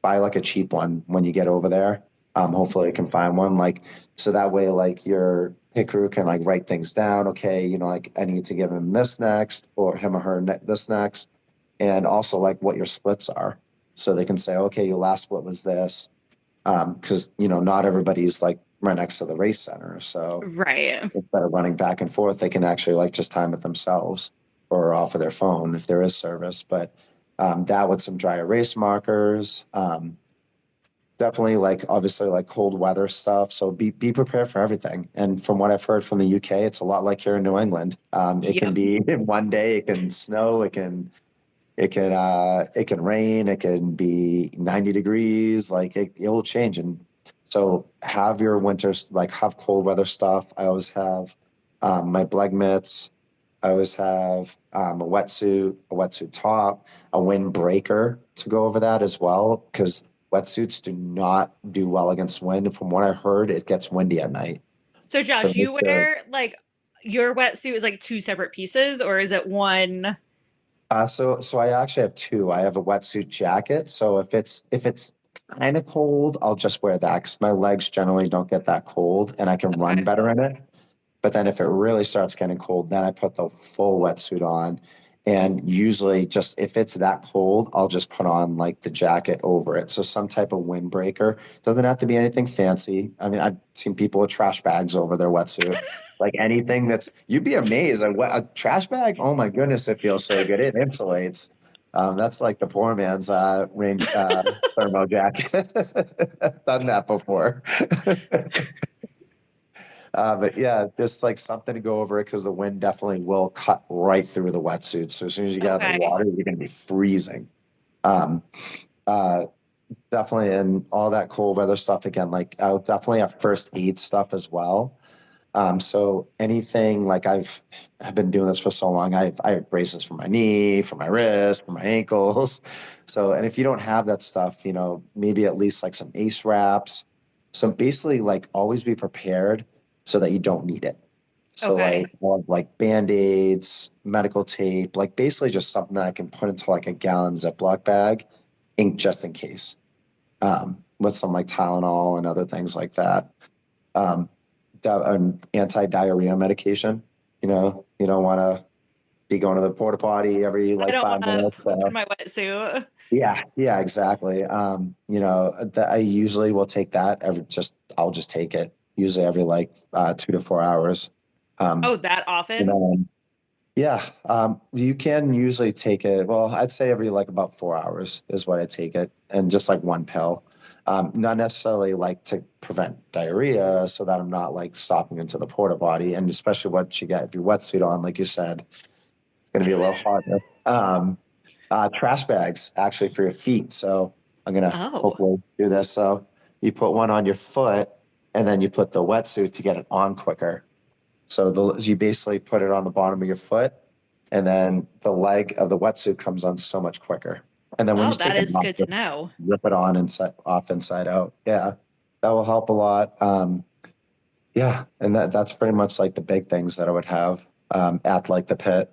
S11: Buy like a cheap one when you get over there. Hopefully you can find one, like, so that way, like, your pit crew can like write things down. Okay, like, I need to give him this next, or him or her this next, and also like what your splits are, so they can say, okay, your last split was this, because not everybody's like right next to the race center, so
S10: Right.
S11: instead of running back and forth, they can actually like just time it themselves or off of their phone if there is service. But that with some dry erase markers. Definitely, like, obviously, like cold weather stuff. So be prepared for everything. And from what I've heard from the UK, it's a lot like here in New England. It can be one day, it can snow, it can rain, it can be 90 degrees. Like it will change. And so have your winters, like, have cold weather stuff. I always have my bleg mitts. I always have a wetsuit top, a windbreaker to go over that as well, because wetsuits do not do well against wind. From what I heard, it gets windy at night.
S10: So Josh, you wear like your wetsuit is like two separate pieces, or is it one?
S11: So I actually have two. I have a wetsuit jacket. So if it's kind of cold, I'll just wear that, because my legs generally don't get that cold and I can run better in it. But then if it really starts getting cold, then I put the full wetsuit on. And usually, just if it's that cold, I'll just put on like the jacket over it. So some type of windbreaker. Doesn't have to be anything fancy. I mean, I've seen people with trash bags over their wetsuit. Like anything you'd be amazed. A trash bag, oh my goodness, it feels so good. It insulates. That's like the poor man's thermo jacket. I've done that before. But yeah, just like something to go over it, because the wind definitely will cut right through the wetsuit. So as soon as you get out of the water, you're going to be freezing. Definitely, and all that cold weather stuff, again, like I'll definitely have first aid stuff as well. So anything, like I've been doing this for so long, I have braces for my knee, for my wrist, for my ankles. So, and if you don't have that stuff, maybe at least like some ace wraps. So basically, like, always be prepared so that you don't need it. So like Band-Aids, medical tape, like basically just something that I can put into like a gallon Ziploc bag, just in case, with some like Tylenol and other things like that. An anti-diarrhea medication, you don't want to be going to the porta potty every like 5 minutes.
S10: In my wetsuit.
S11: Yeah, exactly. I usually will take that I'll just take it usually every like 2 to 4 hours.
S10: That often?
S11: You can usually take it. Well, I'd say every like about 4 hours is what I take it, and just like one pill. Not necessarily like to prevent diarrhea, so that I'm not like stopping into the porta potty, and especially what you get if your wetsuit on, like you said, it's going to be a little harder. Trash bags actually for your feet. So I'm going to hopefully do this. So you put one on your foot, and then you put the wetsuit to get it on quicker. So you basically put it on the bottom of your foot, and then the leg of the wetsuit comes on so much quicker. And then when you
S10: that is good to know.
S11: Rip it on off inside out. Yeah, that will help a lot. And that's pretty much like the big things that I would have at like the pit.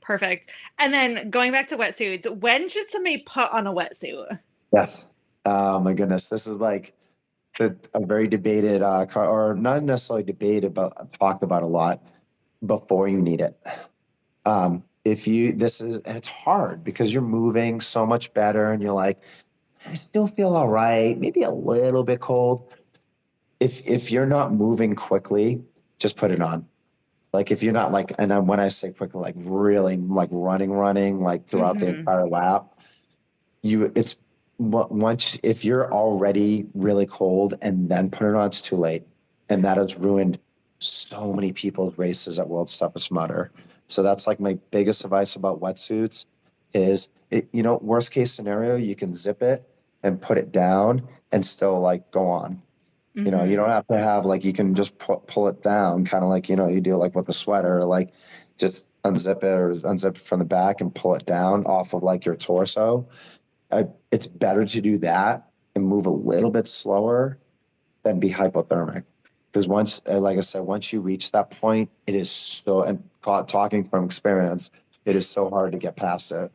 S10: Perfect. And then going back to wetsuits, when should somebody put on a wetsuit?
S11: Yes. Oh my goodness, this is like a very debated, or not necessarily debated, but talked about a lot before you need it. It's hard because you're moving so much better, and you're like, I still feel all right, maybe a little bit cold. If you're not moving quickly, just put it on. Like if you're not like, and when I say quickly, like really like running, like throughout the entire lap, if you're already really cold and then put it on, it's too late. And that has ruined so many people's races at World's Toughest Mudder. So that's like my biggest advice about wetsuits is, worst case scenario, you can zip it and put it down and still like go on. You don't have to have like, you can just pull it down, kind of like, you do like with the sweater, like just unzip it from the back and pull it down off of like your torso. It's better to do that and move a little bit slower than be hypothermic. Because once, like I said, once you reach that point, it is so, and talking from experience, it is so hard to get past it.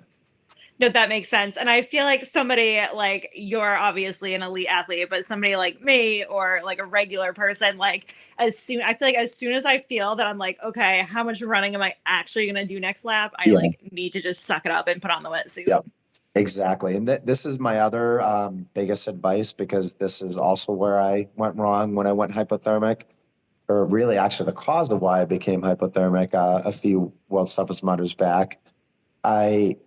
S10: No, that makes sense. And I feel like somebody like you're obviously an elite athlete, but somebody like me or like a regular person, like I feel like as soon as I feel that I'm like, okay, how much running am I actually going to do next lap? I like need to just suck it up and put on the wetsuit.
S11: Yep, exactly. And this is my other biggest advice, because this is also where I went wrong when I went hypothermic, or really actually the cause of why I became hypothermic a few World's Toughest Mudders back. I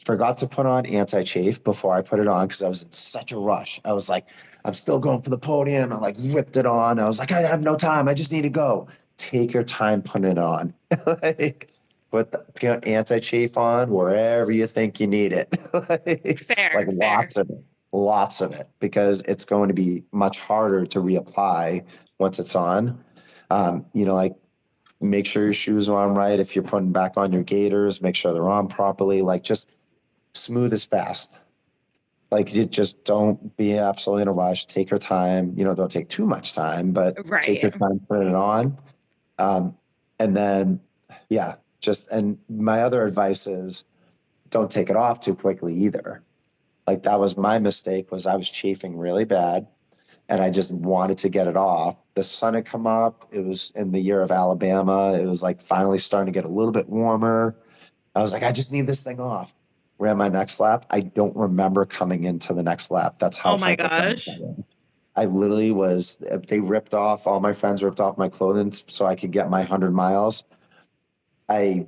S11: forgot to put on anti-chafe before I put it on because I was in such a rush. I was like, I'm still going for the podium. I like whipped it on. I was like, I have no time. I just need to go. Take your time putting it on. Like, put anti-chafe on wherever you think you need it.
S10: Fair.
S11: Lots of it, because it's going to be much harder to reapply once it's on. Like, make sure your shoes are on right. If you're putting back on your gaiters, make sure they're on properly. Like, just smooth as fast. Like, you just don't be absolutely in a rush. Take your time. Don't take too much time, but take your time putting it on. And then, and my other advice is don't take it off too quickly either. Like, that was my mistake, was I was chafing really bad and I just wanted to get it off. The sun had come up. It was in the year of Alabama. It was like finally starting to get a little bit warmer. I was like, I just need this thing off. Ran my next lap. I don't remember coming into the next lap. That's how.
S10: Oh my gosh.
S11: I literally they all my friends ripped off my clothing so I could get my 100 miles. I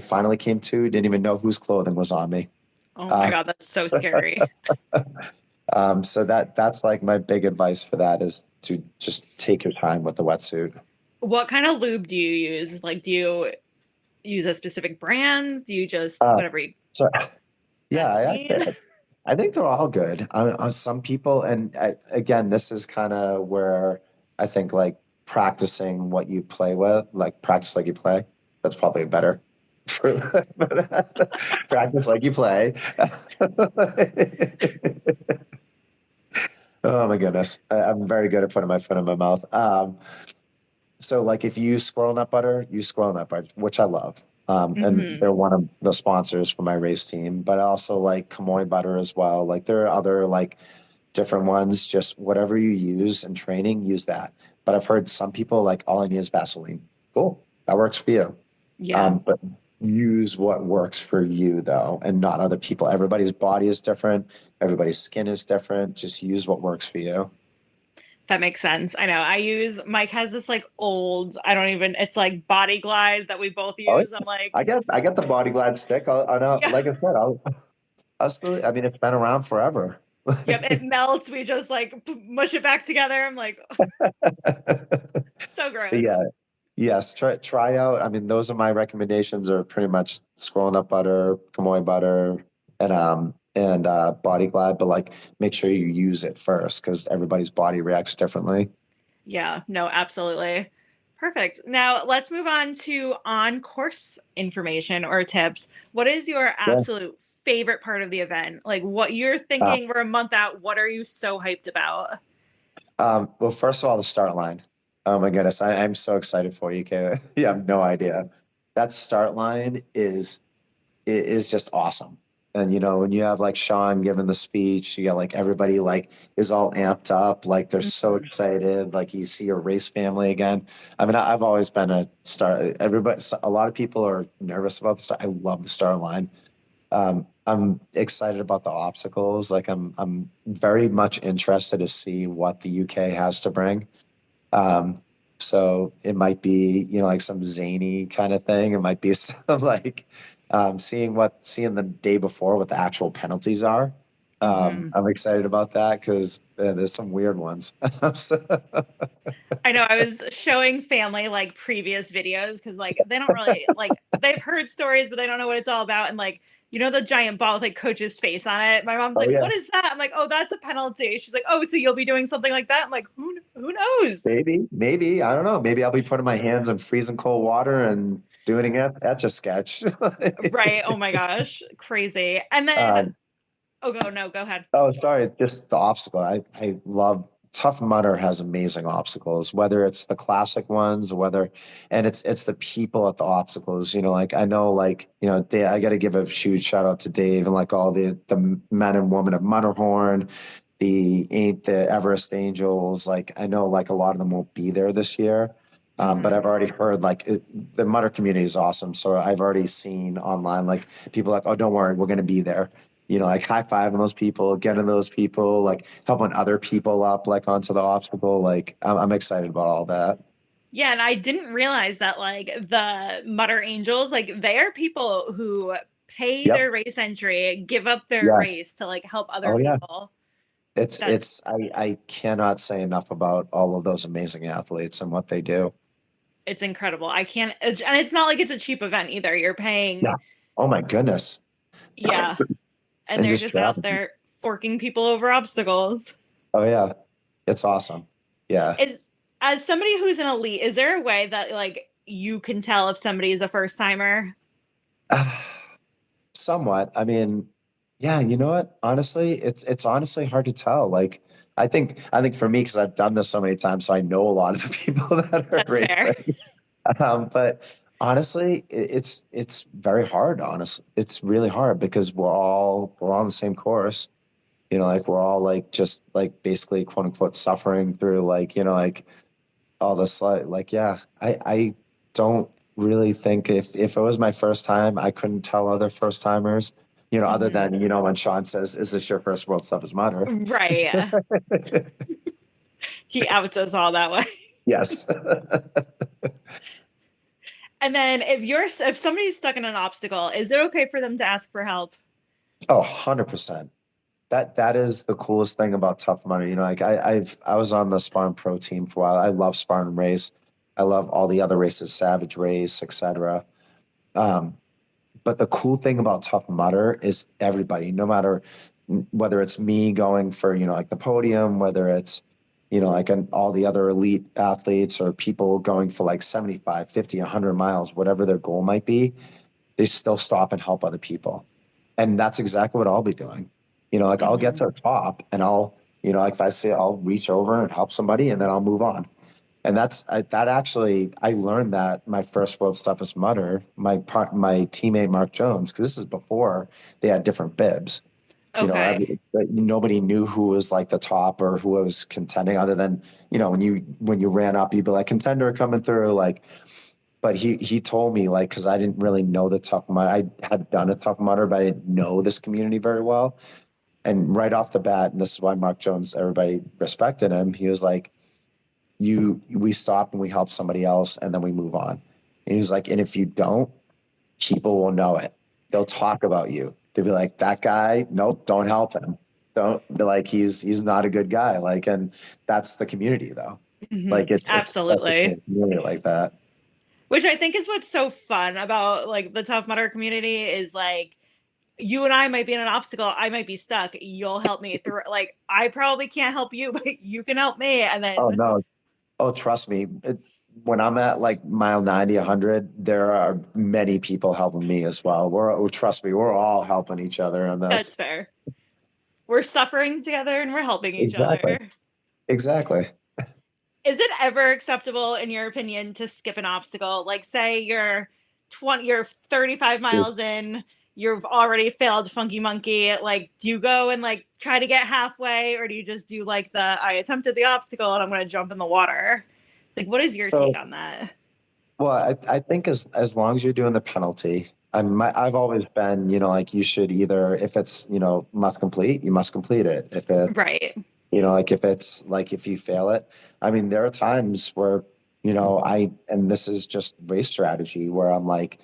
S11: finally came to, didn't even know whose clothing was on me.
S10: Oh my God, that's so scary.
S11: So that's like my big advice for that, is to just take your time with the wetsuit.
S10: What kind of lube do you use? Like, do you use a specific brand? Do you just whatever you...
S11: I think they're all good. Some people, and again, this is kind of where I think like practicing what you play with, like practice like you play. That's probably better. Practice like you play. Oh my goodness. I'm very good at putting my foot in my mouth. So like if you use squirrel nut butter, use squirrel nut butter, which I love. And they're one of the sponsors for my race team, but I also like Kamoy butter as well. Like there are other like different ones, just whatever you use in training, use that. But I've heard some people like all I need is Vaseline. Cool. That works for you.
S10: Yeah.
S11: But use what works for you though, and not other people. Everybody's body is different. Everybody's skin is different. Just use what works for you.
S10: That makes sense. I know. Mike has this like it's like Body Glide that we both use. I'm like,
S11: I get the Body Glide stick. I know, like I said, I'll still, I mean, it's been around forever.
S10: Yep, it melts. We just like mush it back together. I'm like, so gross.
S11: Yeah. Yes. Try out. I mean, those are my recommendations, are pretty much squirrel nut butter, Kamoy butter, and Body Glide, but like make sure you use it first, because everybody's body reacts differently.
S10: Yeah, no, absolutely. Perfect. Now let's move on to on-course information or tips. What is your absolute favorite part of the event? Like what you're thinking, we're a month out. What are you so hyped about?
S11: Well, first of all, the start line. Oh my goodness. I'm so excited for you, Kayla. You have no idea. That start line is just awesome. And, when you have like Sean giving the speech, you got like everybody like is all amped up. Like they're so excited. Like you see your race family again. I mean, I've always been a lot of people are nervous about the start. I love the start line. I'm excited about the obstacles. Like I'm very much interested to see what the UK has to bring. So it might be, like some zany kind of thing. It might be some like, seeing the day before what the actual penalties are. I'm excited about that because there's some weird ones.
S10: I know. I was showing family like previous videos because like they don't really like they've heard stories, but they don't know what it's all about. And like, the giant ball with like coach's face on it. My mom's like, what is that? I'm like, oh, that's a penalty. She's like, oh, so you'll be doing something like that? I'm like, who knows?
S11: Maybe. I don't know. Maybe I'll be putting my hands in freezing cold water and doing an etch a sketch.
S10: Right. Oh my gosh. Crazy. And then, go ahead.
S11: Oh, sorry. Just the obstacle. I love Tough Mudder has amazing obstacles, whether it's the classic ones, and it's the people at the obstacles, like I know, like, I got to give a huge shout out to Dave and like all the men and women of Mudderhorn, the Everest Angels. Like, I know like a lot of them won't be there this year. But I've already heard like the Mudder community is awesome. So I've already seen online, like people like, oh, don't worry, we're going to be there. Like high-fiving those people, getting those people, like helping other people up, like onto the obstacle. Like I'm excited about all that.
S10: Yeah, and I didn't realize that like the Mudder Angels, like they are people who pay their race entry, give up their race to like help other people.
S11: I cannot say enough about all of those amazing athletes and what they do.
S10: It's incredible. And it's not like it's a cheap event either. You're paying.
S11: Yeah. Oh my goodness.
S10: Yeah. And they're just out there forking people over obstacles.
S11: Oh yeah. It's awesome. Yeah.
S10: As somebody who's an elite, is there a way that like you can tell if somebody is a first timer?
S11: Somewhat. I mean, yeah, you know what? Honestly, it's honestly hard to tell. Like, I think for me, because I've done this so many times, so I know a lot of the people that are racing. But honestly, it's very hard. Honestly, it's really hard because we're all on the same course. Like we're all like just like basically quote unquote suffering through like like all this like yeah. I don't really think if it was my first time, I couldn't tell other first timers. Other than, when Sean says, is this your first World Toughest Mudder?
S10: Right. He outs us all that way.
S11: Yes.
S10: And then if somebody's stuck in an obstacle, is it okay for them to ask for help?
S11: Oh, 100%. That is the coolest thing about Tough Mudder. Like I was on the Spartan Pro team for a while. I love Spartan Race. I love all the other races, Savage Race, etc. But the cool thing about Tough Mudder is everybody, no matter whether it's me going for, like the podium, whether it's, like all the other elite athletes or people going for like 75, 50, 100 miles, whatever their goal might be, they still stop and help other people. And that's exactly what I'll be doing. Like I'll get to the top and I'll, like if I say I'll reach over and help somebody and then I'll move on. And I learned that my first World's Toughest Mudder, my teammate Mark Jones, because this is before they had different bibs.
S10: Okay.
S11: Nobody knew who was like the top or who was contending, other than when you ran up, you'd be like contender coming through. Like, but he told me, like, because I didn't really know the Tough Mudder. I had done a Tough Mudder, but I didn't know this community very well. And right off the bat, and this is why Mark Jones, everybody respected him. He was like, we stop and we help somebody else and then we move on. And he was like, and if you don't, people will know it. They'll talk about you. They'll be like, that guy, nope, don't help him. Don't be like, he's not a good guy. Like, and that's the community though.
S10: Mm-hmm.
S11: Like
S10: absolutely
S11: it's community like that.
S10: Which I think is what's so fun about like the Tough Mudder community is like, you and I might be in an obstacle. I might be stuck. You'll help me through. Like, I probably can't help you, but you can help me. And then,
S11: oh no. Oh, trust me. When I'm at like mile 90, 100, there are many people helping me as well. Trust me, we're all helping each other on this.
S10: That's fair. We're suffering together and we're helping each other.
S11: Exactly.
S10: Is it ever acceptable, in your opinion, to skip an obstacle? Like, say you're 35 miles in, you've already failed Funky Monkey. Like, do you go and like try to get halfway, or do you just do like I attempted the obstacle and I'm going to jump in the water? Like, what is your take on that?
S11: Well, I think as long as you're doing the penalty, I've always been, like you should either, if it's, must complete, you must complete it. If it,
S10: right.
S11: Like if it's like, if you fail it, I mean, there are times where, and this is just race strategy where I'm like,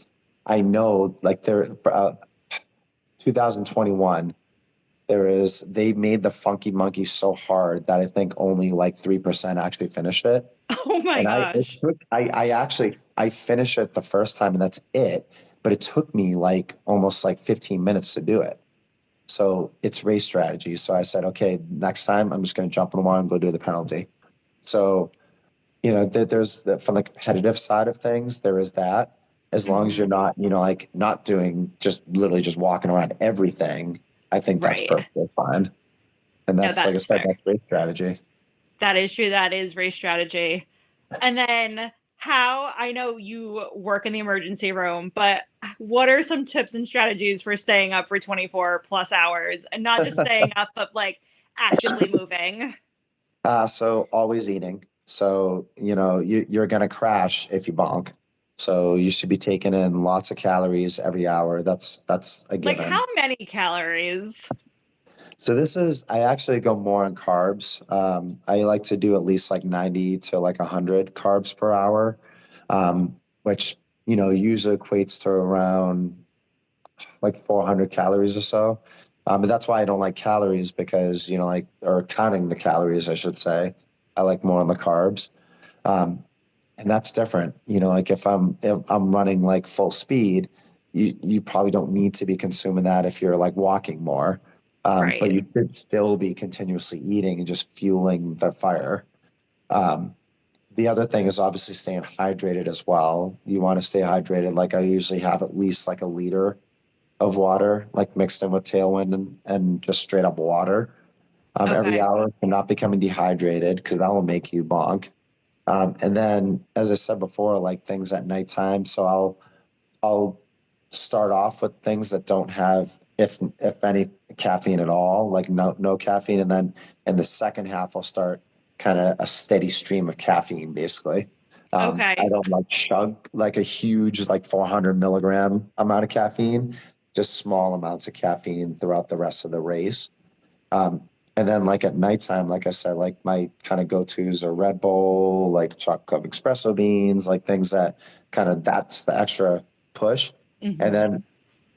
S11: I know like 2021, they made the Funky Monkey so hard that I think only like 3% actually finished it.
S10: Oh my gosh.
S11: I finished it the first time and that's it. But it took me like almost like 15 minutes to do it. So it's race strategy. So I said, okay, next time I'm just going to jump in the water and go do the penalty. So, there's from the competitive side of things, there is that. As long as you're not, like not doing just literally just walking around everything, I think that's perfectly fine. And that's like I said, that's race strategy.
S10: That is true. That is race strategy. And then I know you work in the emergency room, but what are some tips and strategies for staying up for 24 plus hours and not just staying up, but like actively moving?
S11: So always eating. So, you're going to crash if you bonk. So you should be taking in lots of calories every hour. That's a given.
S10: Like how many calories?
S11: So I actually go more on carbs. I like to do at least like 90 to like 100 carbs per hour, which, usually equates to around like 400 calories or so. But that's why I don't like calories because, or counting the calories, I should say. I like more on the carbs. And that's different. Like if I'm running like full speed, you probably don't need to be consuming that if you're like walking more.
S10: Right.
S11: But you should still be continuously eating and just fueling the fire. The other thing is obviously staying hydrated as well. You want to stay hydrated. Like I usually have at least like a liter of water, like mixed in with Tailwind and just straight up water every hour for not becoming dehydrated because that will make you bonk. And then, as I said before, like things at nighttime. So I'll start off with things that don't have, if any, caffeine at all, like no caffeine. And then in the second half, I'll start kind of a steady stream of caffeine, basically. I don't like chug like a huge, like 400 milligram amount of caffeine, just small amounts of caffeine throughout the rest of the race. And then like at nighttime, like I said, like my kind of go-tos are Red Bull, like chocolate covered espresso beans, like things that kind of, that's the extra push. Mm-hmm. And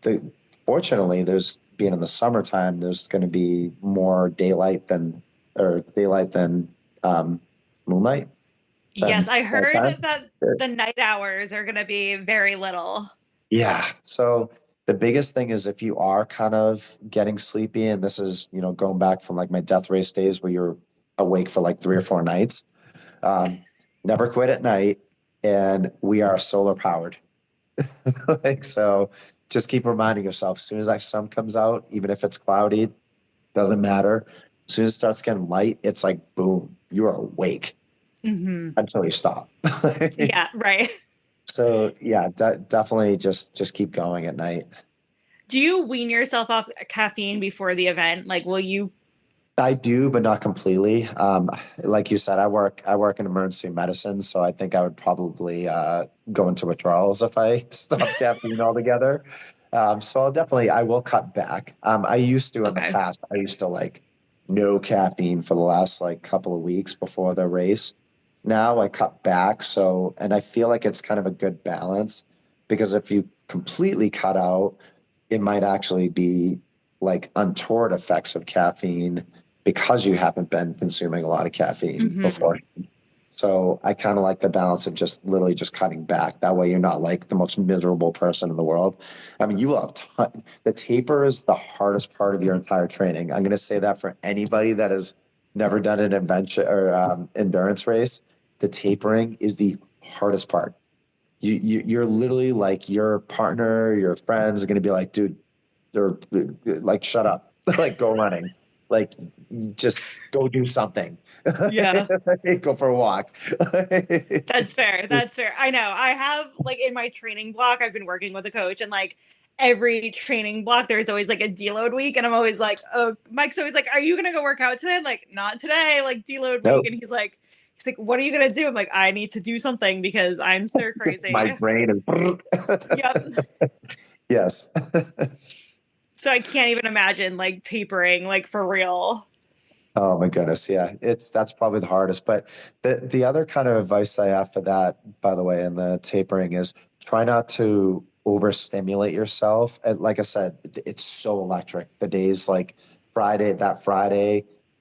S11: then fortunately there's being in the summertime, there's going to be more daylight than moonlight.
S10: Yes. I heard that the night hours are going to be very little.
S11: Yeah. So the biggest thing is if you are kind of getting sleepy, and this is, going back from like my death race days where you're awake for like 3 or 4 nights, never quit at night. And we are solar powered. So just keep reminding yourself, as soon as that sun comes out, even if it's cloudy, doesn't matter. As soon as it starts getting light, it's like, boom, you are awake until you stop.
S10: Yeah, right.
S11: So yeah, definitely just keep going at night.
S10: Do you wean yourself off caffeine before the event? Like, will you?
S11: I do, but not completely. Like you said, I work in emergency medicine, so I think I would probably go into withdrawals if I stopped caffeine altogether. So I will cut back. I used to in the past. I used to like no caffeine for the last like couple of weeks before the race. Now I cut back. And I feel like it's kind of a good balance because if you completely cut out, it might actually be like untoward effects of caffeine because you haven't been consuming a lot of caffeine before. So I kind of like the balance of just literally just cutting back. That way you're not like the most miserable person in the world. I mean, you will have the taper is the hardest part of your entire training. I'm going to say that for anybody that has never done an adventure or endurance race. The tapering is the hardest part. You're literally like your partner, your friends are going to be like, dude, they're like, shut up, like go running, like just go do something.
S10: Yeah.
S11: Go for a walk.
S10: That's fair. I know. I have like in my training block, I've been working with a coach and like every training block, there's always like a deload week. And I'm always like, oh, Mike's always like, are you going to go work out today? I'm like, not today, like deload week. And he's like, what are you going to do? I'm like, I need to do something because I'm stir crazy.
S11: My brain is.
S10: Yep.
S11: Yes.
S10: So I can't even imagine like tapering, like for real.
S11: Oh my goodness. Yeah. That's probably the hardest. But the other kind of advice I have for that, by the way, in the tapering is try not to overstimulate yourself. And like I said, it's so electric. The days like Friday,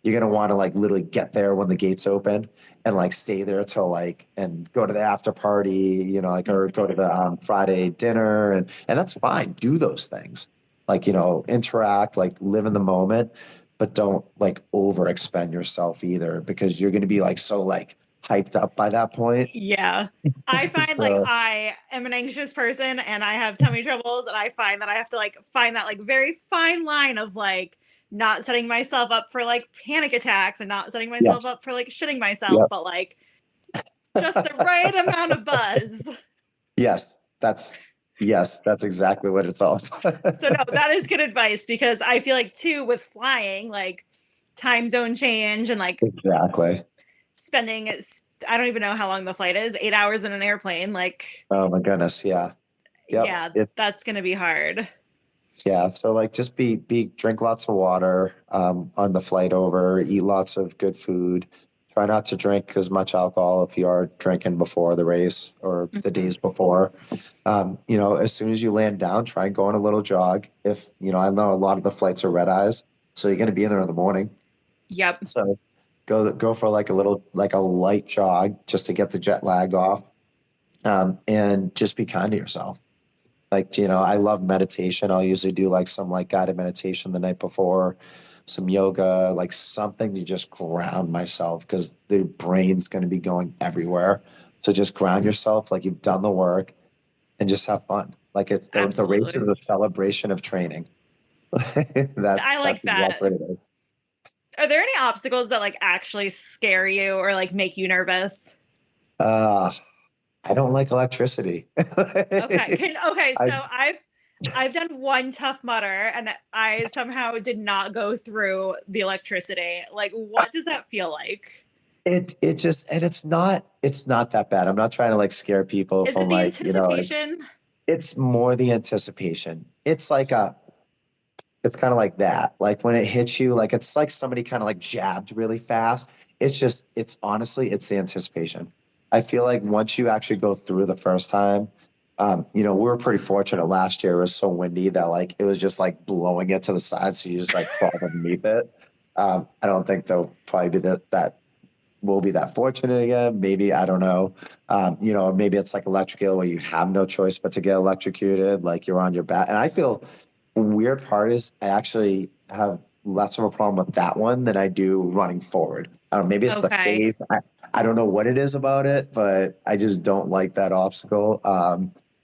S11: you're going to want to like literally get there when the gates open and like stay there till like, and go to the after party, like, or go to the Friday dinner and that's fine. Do those things. Like, interact, like live in the moment, but don't like overexpend yourself either because you're going to be like, so like hyped up by that point.
S10: Yeah. I find like I am an anxious person and I have tummy troubles and I find that I have to like find that like very fine line of like
S12: not setting myself up for like panic attacks and not setting myself up for like shitting myself, but like just the right amount of buzz.
S11: Yes, that's exactly what it's all about.
S12: So no, that is good advice, because I feel like too with flying, like time zone change and like
S11: exactly
S12: spending, I don't even know how long the flight is, 8 hours in an airplane. Like,
S11: oh my goodness, yeah.
S12: Yeah, that's going to be hard.
S11: Yeah, so like just drink lots of water on the flight over, eat lots of good food. Try not to drink as much alcohol if you are drinking before the race or the days before. As soon as you land down, try and go on a little jog. If, I know a lot of the flights are red eyes, so you're going to be in there in the morning.
S12: Yep.
S11: So go for like a light jog just to get the jet lag off, and just be kind to yourself. Like, I love meditation. I'll usually do like some like guided meditation the night before, some yoga, like something to just ground myself, because the brain's going to be going everywhere. So just ground yourself like you've done the work and just have fun. Like the race is a celebration of training.
S12: I like that.
S11: Exactly what it is.
S12: Are there any obstacles that like actually scare you or like make you nervous?
S11: I don't like electricity.
S12: Okay. So I've done one Tough Mudder and I somehow did not go through the electricity. Like, what does that feel like?
S11: It's not that bad. I'm not trying to like scare people.
S12: Is it the anticipation?
S11: It's more the anticipation. It's like it's kind of like that. Like when it hits you, like it's like somebody kind of like jabbed really fast. It's honestly the anticipation. I feel like once you actually go through the first time, we were pretty fortunate last year. It was so windy that like it was just like blowing it to the side, so you just like crawl underneath it. I don't think they'll probably be that we'll be that fortunate again. Maybe, I don't know. Maybe it's like electric eel where you have no choice but to get electrocuted, like you're on your back. And I feel weird part is I actually have less of a problem with that one than I do running forward. Maybe it's the phase. I don't know what it is about it, but I just don't like that obstacle.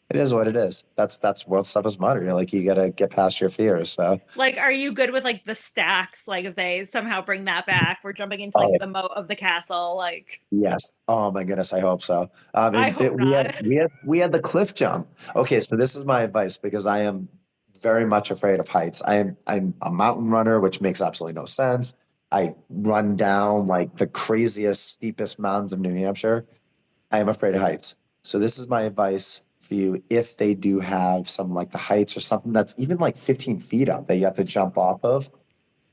S11: It is what it is. That's World's Toughest Mudder. Like you got to get past your fears. So,
S12: like, are you good with like the stacks? Like, if they somehow bring that back, we're jumping into like the moat of the castle. Like,
S11: yes. Oh my goodness, I hope so.
S12: I hope not.
S11: We had the cliff jump. Okay, so this is my advice, because I am very much afraid of heights. I'm a mountain runner, which makes absolutely no sense. I run down like the craziest, steepest mountains of New Hampshire. I am afraid of heights. So this is my advice for you. If they do have some like the heights or something that's even like 15 feet up that you have to jump off of.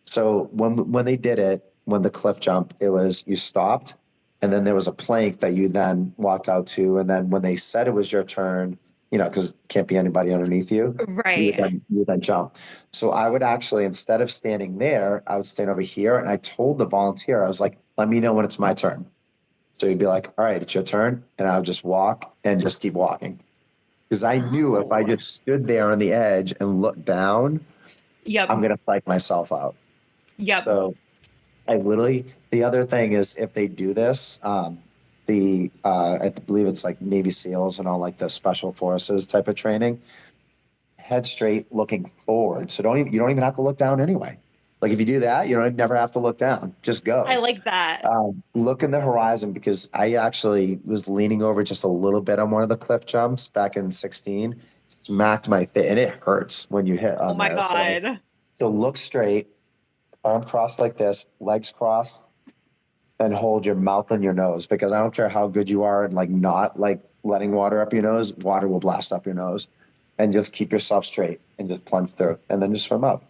S11: So when they did it, when the cliff jump, it was you stopped and then there was a plank that you then walked out to. And then when they said it was your turn, because can't be anybody underneath you.
S12: Right.
S11: You would then jump. So I would actually, instead of standing there, I would stand over here. And I told the volunteer, I was like, let me know when it's my turn. So he'd be like, all right, it's your turn. And I would just walk and just keep walking. Because I knew if I just stood there on the edge and looked down, I'm going to psych myself out.
S12: Yep.
S11: So the other thing is if they do this, I believe it's like Navy SEALs and all like the special forces type of training, head straight looking forward. So you don't even have to look down anyway. Like if you do that, never have to look down, just go.
S12: I like that.
S11: Look in the horizon, because I actually was leaning over just a little bit on one of the cliff jumps back in 2016, smacked my face, and it hurts when you hit on there.
S12: Oh my God.
S11: So look straight, arm crossed like this, legs crossed, and hold your mouth and your nose, because I don't care how good you are and like not like letting water up your nose, water will blast up your nose. And just keep yourself straight and just plunge through and then just swim up.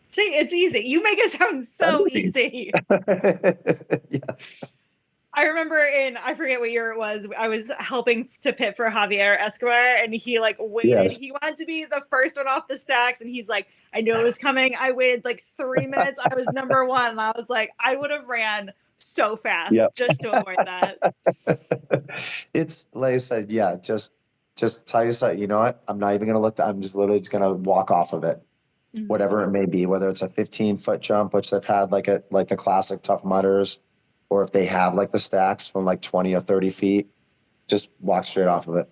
S12: See, it's easy. You make it sound so easy.
S11: Yes.
S12: I remember I forget what year it was, I was helping to pit for Javier Escobar, and he like waited. Yes. He wanted to be the first one off the stacks, and he's like, I knew it was coming. I waited like 3 minutes. I was number one. And I was like, I would have ran so fast just to avoid that.
S11: It's like I said, just tell yourself, you know what? I'm not even going to look. I'm just literally just going to walk off of it, whatever it may be, whether it's a 15-foot jump, which they've had like the classic Tough Mudders, or if they have like the stacks from like 20 or 30 feet, just walk straight off of it.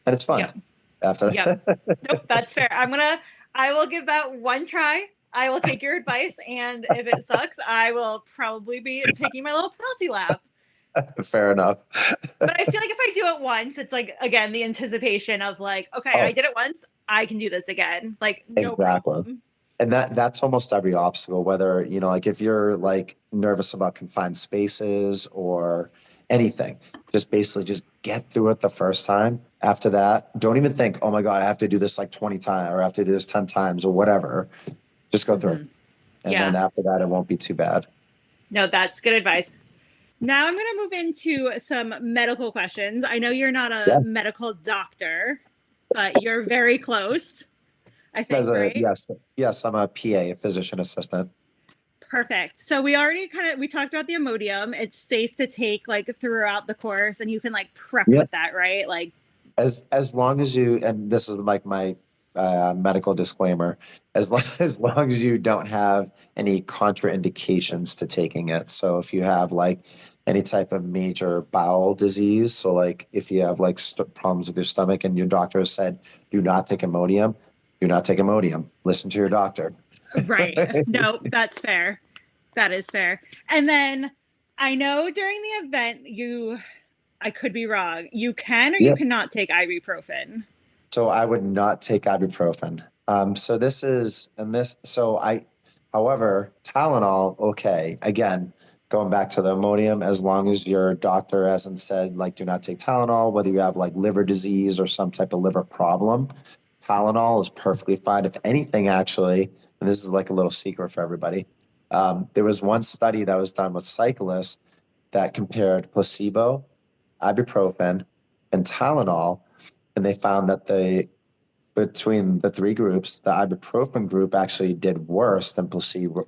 S11: And it's fun. After that.
S12: Nope, that's fair. I will give that one try. I will take your advice, and if it sucks, I will probably be taking my little penalty lap.
S11: Fair enough.
S12: But I feel like if I do it once, it's like, again, the anticipation of like, okay, I did it once, I can do this again. Like, no problem.
S11: And that's almost every obstacle, whether, like if you're like nervous about confined spaces or anything, just basically just get through it the first time. After that, don't even think, oh my God, I have to do this like 20 times or I have to do this 10 times or whatever. Just go through it. And then after that, it won't be too bad.
S12: No, that's good advice. Now I'm going to move into some medical questions. I know you're not a medical doctor, but you're very close, I think, right?
S11: Yes, I'm a PA, a physician assistant.
S12: Perfect. So we already we talked about the Imodium. It's safe to take like throughout the course, and you can like prep with that, right? Like
S11: as long as you, and this is like my medical disclaimer, as long as you don't have any contraindications to taking it. So if you have like any type of major bowel disease, so like if you have like problems with your stomach and your doctor has said, do not take Imodium, do not take Imodium. Listen to your doctor.
S12: Right. No, that's fair. That is fair. And then I know during the event, I could be wrong, you can or you cannot take ibuprofen.
S11: So I would not take ibuprofen. However, Tylenol, okay. Again, going back to the Imodium, as long as your doctor hasn't said, like, do not take Tylenol, whether you have like liver disease or some type of liver problem, Tylenol is perfectly fine. If anything, actually, and this is like a little secret for everybody, there was one study that was done with cyclists that compared placebo, ibuprofen, and Tylenol, and they found that between the three groups, the ibuprofen group actually did worse than placebo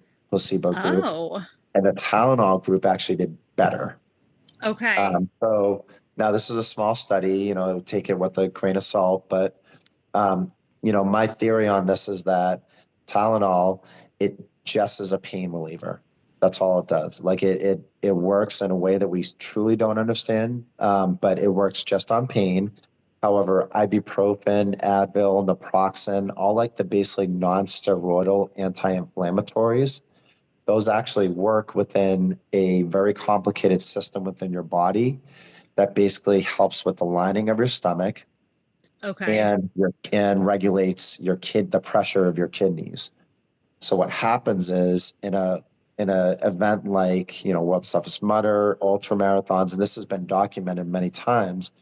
S11: group.
S12: Oh.
S11: And the Tylenol group actually did better.
S12: Okay.
S11: So now this is a small study, take it with a grain of salt. But, my theory on this is that Tylenol, it just is a pain reliever. That's all it does. Like it works in a way that we truly don't understand, but it works just on pain. However, ibuprofen, Advil, naproxen, all like the basically non-steroidal anti-inflammatories, those actually work within a very complicated system within your body that basically helps with the lining of your stomach.
S12: Okay.
S11: And regulates the pressure of your kidneys. So what happens is in a event like, World's Toughest Mudder, ultra marathons, and this has been documented many times,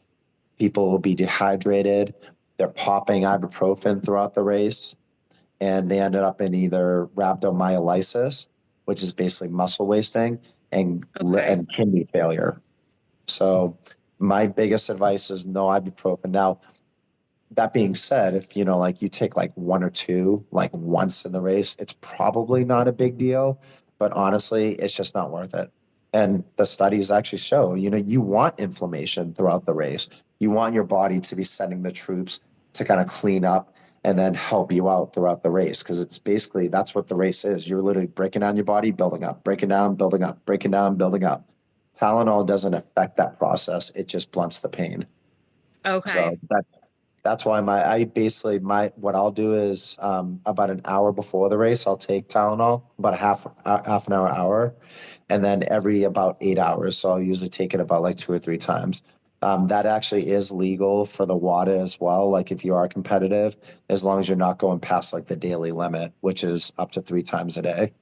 S11: people will be dehydrated. They're popping ibuprofen throughout the race, and they ended up in either rhabdomyolysis, which is basically muscle wasting, and kidney failure. So my biggest advice is no ibuprofen. Now, that being said, if, you take like one or two, like once in the race, it's probably not a big deal, but honestly, it's just not worth it. And the studies actually show, you want inflammation throughout the race. You want your body to be sending the troops to kind of clean up and then help you out throughout the race. Because it's basically, that's what the race is. You're literally breaking down your body, building up, breaking down, building up, breaking down, building up. Tylenol doesn't affect that process. It just blunts the pain.
S12: Okay.
S11: So that's why what I'll do is about an hour before the race, I'll take Tylenol, about a half an hour, and then every about 8 hours. So I'll usually take it about like 2 or 3 times. That actually is legal for the WADA as well. Like if you are competitive, as long as you're not going past like the daily limit, which is up to 3 times a day.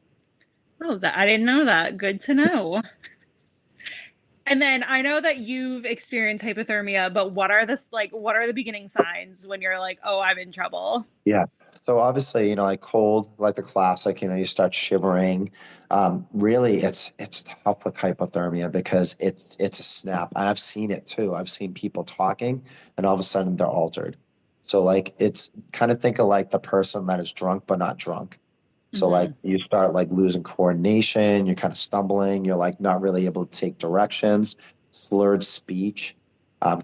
S12: Oh, I didn't know that. Good to know. And then I know that you've experienced hypothermia, but what are the beginning signs when you're like, oh, I'm in trouble?
S11: Yeah. So obviously, like cold, like the classic, you start shivering. Really, it's tough with hypothermia because it's a snap. And I've seen it too. I've seen people talking and all of a sudden they're altered. So like, it's kind of think of like the person that is drunk, but not drunk. So like you start like losing coordination, you're kind of stumbling, you're like not really able to take directions, slurred speech,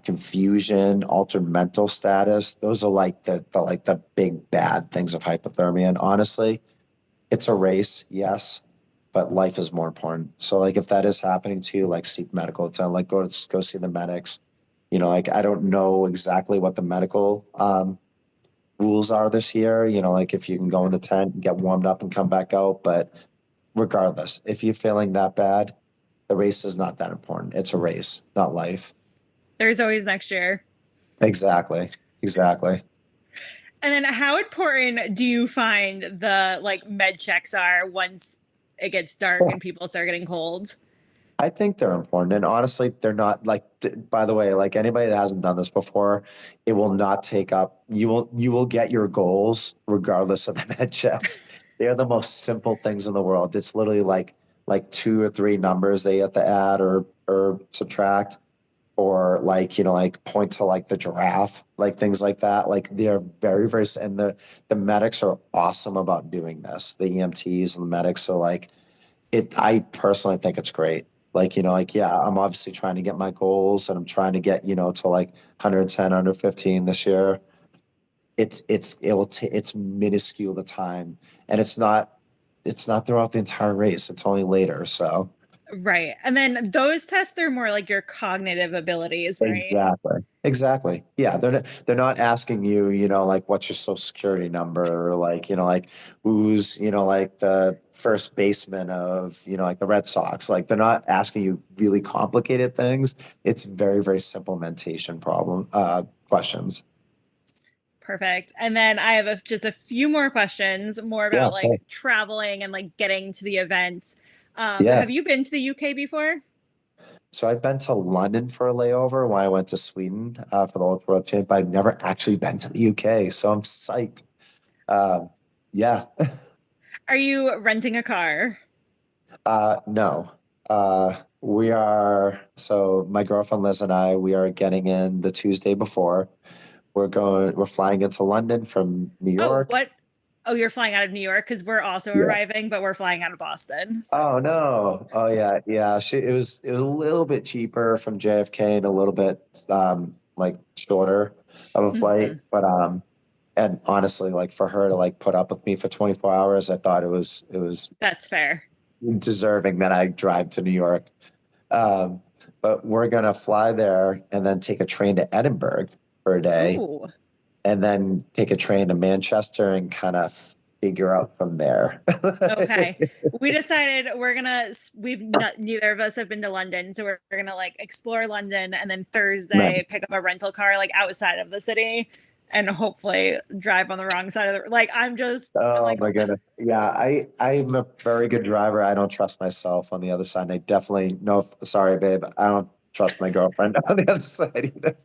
S11: confusion, altered mental status. Those are like the big bad things of hypothermia. And honestly, it's a race, yes, but life is more important. So like if that is happening to you, like seek medical attention, like go see the medics. Like I don't know exactly what the medical rules are this year, like if you can go in the tent and get warmed up and come back out. But regardless, if you're feeling that bad, the race is not that important. It's a race, not life.
S12: There's always next year.
S11: Exactly.
S12: And then how important do you find the like med checks are once it gets dark and people start getting cold?
S11: I think they're important. And honestly, they're not like, by the way, like anybody that hasn't done this before, it will not take up, you will get your goals regardless of the med checks. They're the most simple things in the world. It's literally like 2 or 3 numbers they have to add or subtract, or like, like point to like the giraffe, like things like that. Like they're very, very, and the medics are awesome about doing this. The EMTs and the medics are like, I personally think it's great. Like, yeah, I'm obviously trying to get my goals and I'm trying to get, to like 110, 115 this year. It's minuscule the time, and it's not throughout the entire race. It's only later. So.
S12: Right. And then those tests are more like your cognitive abilities, right?
S11: Exactly. Yeah. They're not asking you, like what's your social security number, or like, like who's, like the first baseman of, like the Red Sox. Like they're not asking you really complicated things. It's very, very simple mentation questions.
S12: Perfect. And then I have just a few more questions, more about traveling and like getting to the event. Have you been to the UK before?
S11: So I've been to London for a layover when I went to Sweden for the Ultra Road Champ, but I've never actually been to the UK. So I'm psyched. Yeah.
S12: Are you renting a car?
S11: No. So my girlfriend Liz and I, we are getting in the Tuesday before. We're flying into London from New York.
S12: Oh, what? Oh, you're flying out of New York? Because we're also arriving, but we're flying out of Boston. So.
S11: Oh no! Oh yeah. It was a little bit cheaper from JFK and a little bit like shorter of a flight, but and honestly, like for her to like put up with me for 24 hours, I thought it was
S12: that's fair,
S11: deserving that I drive to New York. But we're gonna fly there and then take a train to Edinburgh for a day.
S12: Ooh. And
S11: then take a train to Manchester and kind of figure out from there.
S12: Okay. We decided neither of us have been to London. So we're going to like explore London and then Thursday pick up a rental car like outside of the city and hopefully drive on the wrong side of the, like, I'm just.
S11: My goodness. Yeah. I'm a very good driver. I don't trust myself on the other side. And I definitely sorry, babe. I don't trust my girlfriend on the other side either.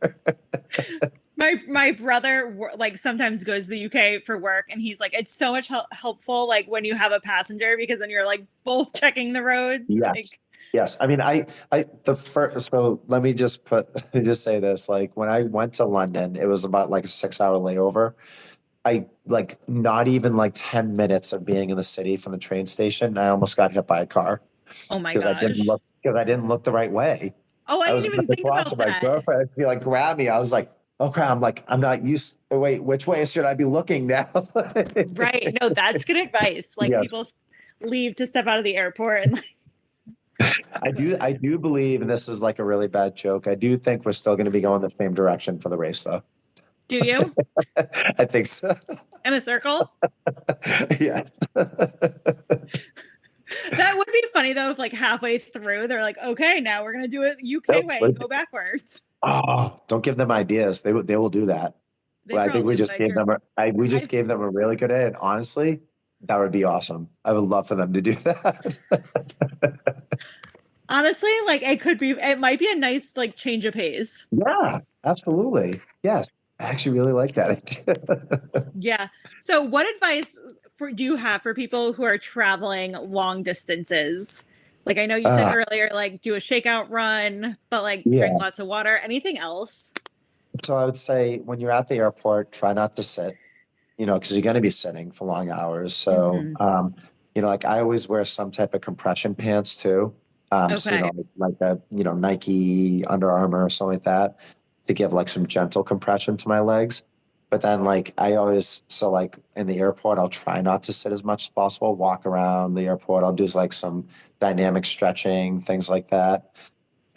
S12: My brother like sometimes goes to the UK for work, and he's like, it's so much helpful like when you have a passenger, because then you're like both checking the roads.
S11: Yes. I mean, so let me just say this. Like when I went to London, it was about like a 6-hour layover. I like not even like 10 minutes of being in the city from the train station, I almost got hit by a car.
S12: Oh my gosh.
S11: Because I didn't look the right way.
S12: Oh, I didn't even think about that.
S11: My girlfriend, she like grabbed me. I was like, oh crap! I'm like, I'm not used. Wait, which way should I be looking now?
S12: Right. No, that's good advice. Like people leave to step out of the airport and like.
S11: I do believe, and this is like a really bad joke, I do think we're still going to be going the same direction for the race, though.
S12: Do you?
S11: I think so.
S12: In a circle?
S11: Yeah.
S12: That would be funny though if like halfway through they're like, okay, now we're gonna do it UK way, go backwards.
S11: Oh, don't give them ideas. They will do that. I think we just gave them a really good idea. And honestly, that would be awesome. I would love for them to do that.
S12: Honestly, like it might be a nice like change of pace.
S11: Yeah, absolutely. Yes. I actually really like that.
S12: Yeah. So what advice do you have for people who are traveling long distances? Like I know you said earlier, like do a shakeout run, but like drink lots of water. Anything else?
S11: So I would say when you're at the airport, try not to sit, because you're going to be sitting for long hours. So, like I always wear some type of compression pants too. So, like a, Nike, Under Armour or something like that, to give like some gentle compression to my legs. But then like like in the airport, I'll try not to sit as much as possible, walk around the airport. I'll do like some dynamic stretching, things like that.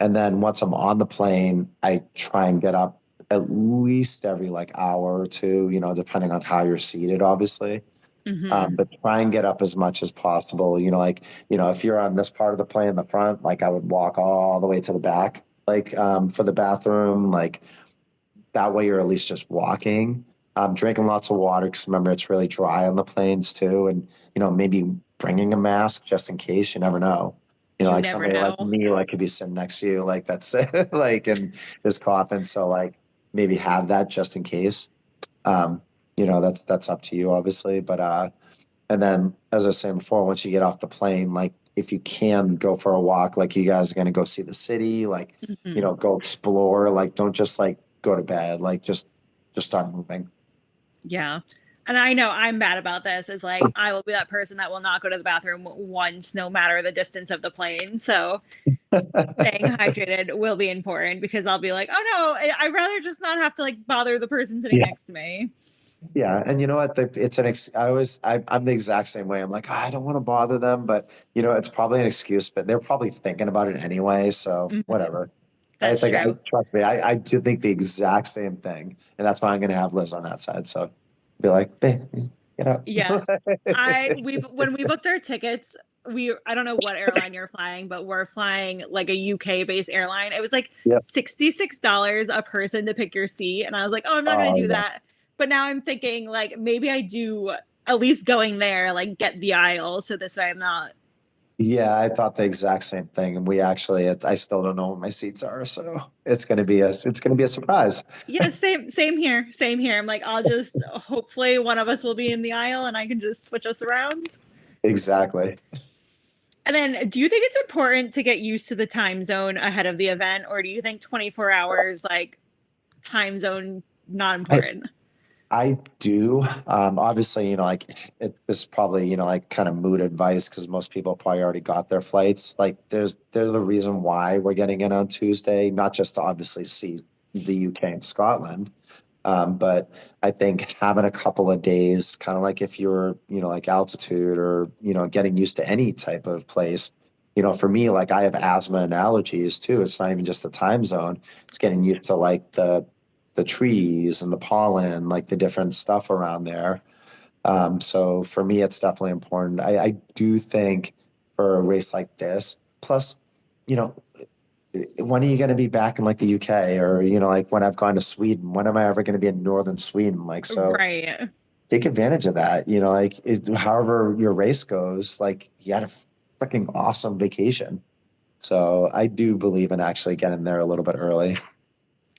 S11: And then once I'm on the plane, I try and get up at least every like hour or two, depending on how you're seated, obviously. But try and get up as much as possible. If you're on this part of the plane in the front, like I would walk all the way to the back, like for the bathroom, like that way you're at least just walking. Drinking lots of water because remember it's really dry on the planes too, and maybe bringing a mask just in case. You never know. Like somebody like me, like could be sitting next to you, like that's like and just coughing. So like maybe have that just in case. That's up to you, obviously. But and then as I was saying before, once you get off the plane, like if you can go for a walk, like you guys are gonna go see the city, like go explore, like don't just like go to bed, like just start moving.
S12: Yeah. And I know I'm bad about this. Is like I will be that person that will not go to the bathroom once, no matter the distance of the plane. So staying hydrated will be important because I'll be like, oh no, I'd rather just not have to like bother the person sitting next to me.
S11: Yeah, and you know what? It's I'm the exact same way. I'm like, I don't want to bother them, but it's probably an excuse. But they're probably thinking about it anyway, so whatever.
S12: That's true.
S11: Trust me, I do think the exact same thing, and that's why I'm going to have Liz on that side. So be like, babe,
S12: Yeah, when we booked our tickets, I don't know what airline you're flying, but we're flying like a UK based airline. It was like $66 a person to pick your seat, and I was like, oh, I'm not going to do that. But now I'm thinking like maybe I do at least going there, like get the aisle, so this way I'm not.
S11: Yeah, I thought the exact same thing, and I still don't know what my seats are, so it's gonna be a surprise.
S12: Yeah, same here. I'm like, I'll just hopefully one of us will be in the aisle, and I can just switch us around.
S11: Exactly.
S12: And then, do you think it's important to get used to the time zone ahead of the event, or do you think 24 hours like time zone not important?
S11: I do. Obviously, this is probably, like kind of mood advice because most people probably already got their flights. Like there's a reason why we're getting in on Tuesday, not just to obviously see the UK and Scotland. But I think having a couple of days, kind of like if you're, like altitude or, getting used to any type of place, for me, like I have asthma and allergies too. It's not even just the time zone. It's getting used to like the trees and the pollen, like the different stuff around there. So for me, it's definitely important. I do think for a race like this, plus, when are you going to be back in like the UK or, like when I've gone to Sweden, when am I ever going to be in northern Sweden? Like, so
S12: right.
S11: Take advantage of that, however your race goes, like you had a freaking awesome vacation. So I do believe in actually getting there a little bit early.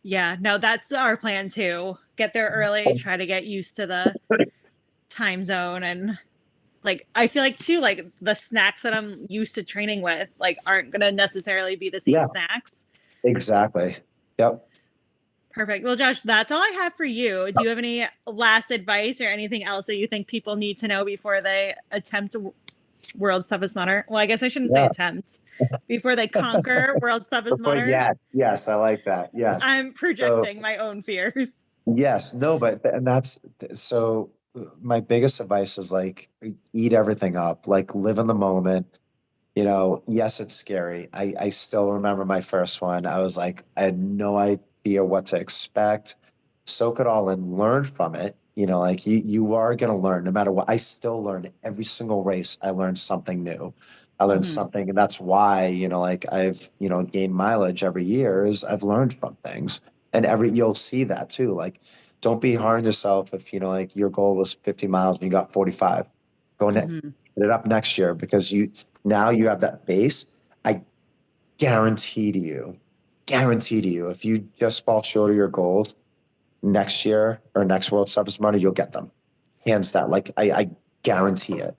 S12: Yeah, no, that's our plan too. Get there early, try to get used to the time zone. And like, I feel like too, like the snacks that I'm used to training with, like aren't going to necessarily be the same snacks.
S11: Exactly. Yep.
S12: Perfect. Well, Josh, that's all I have for you. Do you have any last advice or anything else that you think people need to know before they attempt World's Toughest Mudder? Well, I guess I shouldn't say attempt. Before they conquer World's Toughest Mudder.
S11: Yes, I like that. Yes.
S12: I'm projecting my own fears.
S11: Yes, no, and that's so my biggest advice is like eat everything up, like live in the moment. Yes, it's scary. I still remember my first one. I was like, I had no idea what to expect. Soak it all and learn from it. Like you are going to learn no matter what. I still learn every single race. I learned something new. I learned something. And that's why, like I've, gained mileage every year is I've learned from things and you'll see that too. Like, don't be hard on yourself. If, like your goal was 50 miles and you got 45, go get it up next year because now you have that base. I guarantee to you, if you just fall short of your goals, next year or next World's Toughest Mudder, you'll get them. Hands down. Like I guarantee it.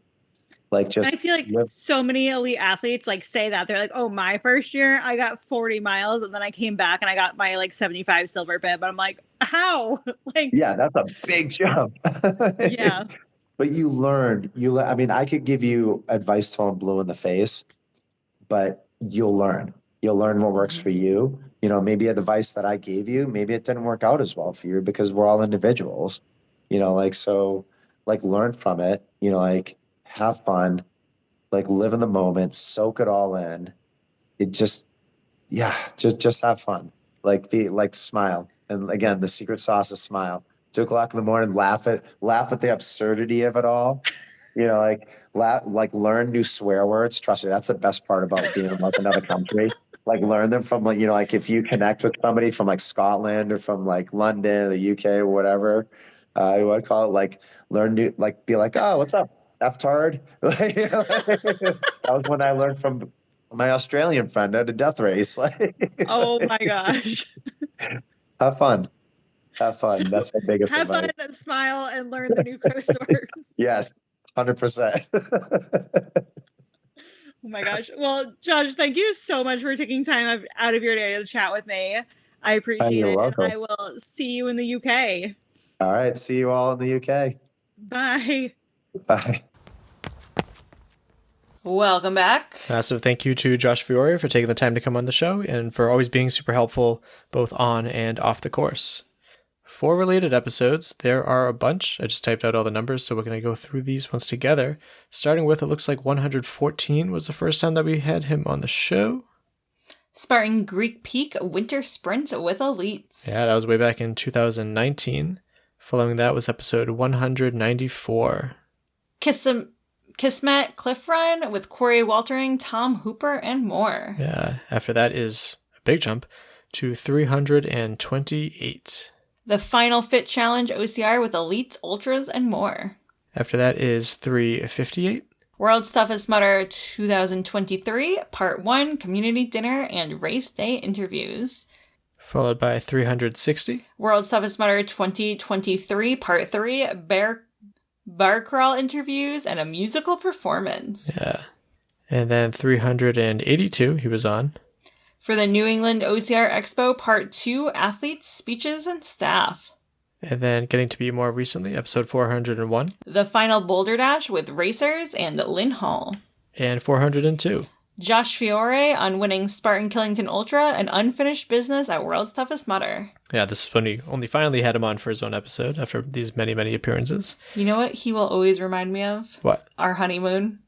S11: Like just
S12: I feel like so many elite athletes like say that. They're like, oh, my first year I got 40 miles and then I came back and I got my like 75 silver bib. But I'm like, how? Like,
S11: yeah, that's a big jump.
S12: Yeah.
S11: But you learned. I mean, I could give you advice till I'm blue in the face, but you'll learn. You'll learn what works for you. Maybe advice that I gave you, maybe it didn't work out as well for you because we're all individuals, so learn from it, like have fun, like live in the moment, soak it all in. It just have fun, like smile And again, the secret sauce is smile. 2:00 in the morning, laugh at the absurdity of it all. Learn new swear words. Trust me, that's the best part about being in like another country. Like learn them from like if you connect with somebody from like Scotland or from like London, the UK, or whatever, you would call it, like learn new, like be like, oh, what's up, F-tard? That was when I learned from my Australian friend at a death race.
S12: Oh my gosh.
S11: Have fun. That's my biggest
S12: Have
S11: advice.
S12: fun, smile, and learn the new curse words.
S11: Yes, 100%.
S12: Oh my gosh. Well, Josh, thank you so much for taking time out of your day to chat with me. I appreciate
S11: You're
S12: it.
S11: welcome.
S12: And I will see you in the UK.
S11: All right. See you all in the UK.
S12: Bye.
S11: Bye.
S10: Welcome back.
S9: Massive thank you to Josh Fiore for taking the time to come on the show and for always being super helpful both on and off the course. For related episodes, there are a bunch. I just typed out all the numbers, so we're going to go through these ones together. Starting with, it looks like 114 was the first time that we had him on the show.
S10: Spartan Greek Peak Winter Sprint with Elites.
S9: Yeah, that was way back in 2019. Following that was episode 194.
S10: Kismet Cliff Run with Corey Waltering, Tom Hooper, and more.
S9: Yeah, after that is a big jump to 328.
S10: The Final Fit Challenge OCR with Elites, Ultras, and more.
S9: After that is 358.
S10: World's Toughest Mudder 2023, Part 1, Community Dinner and Race Day Interviews.
S9: Followed by 360.
S10: World's Toughest Mudder 2023, Part 3, Bar Crawl Interviews and a Musical Performance.
S9: Yeah. And then 382 he was on.
S10: For the New England OCR Expo Part 2, Athletes, Speeches, and Staff.
S9: And then getting to be more recently, episode 401.
S10: The Final Boulder Dash with Racers and Lynn Hall.
S9: And 402.
S10: Josh Fiore on winning Spartan Killington Ultra and unfinished business at World's Toughest Mudder.
S9: Yeah, this is when we only finally had him on for his own episode after these many, many appearances.
S10: You know what he will always remind me of?
S9: What?
S10: Our honeymoon.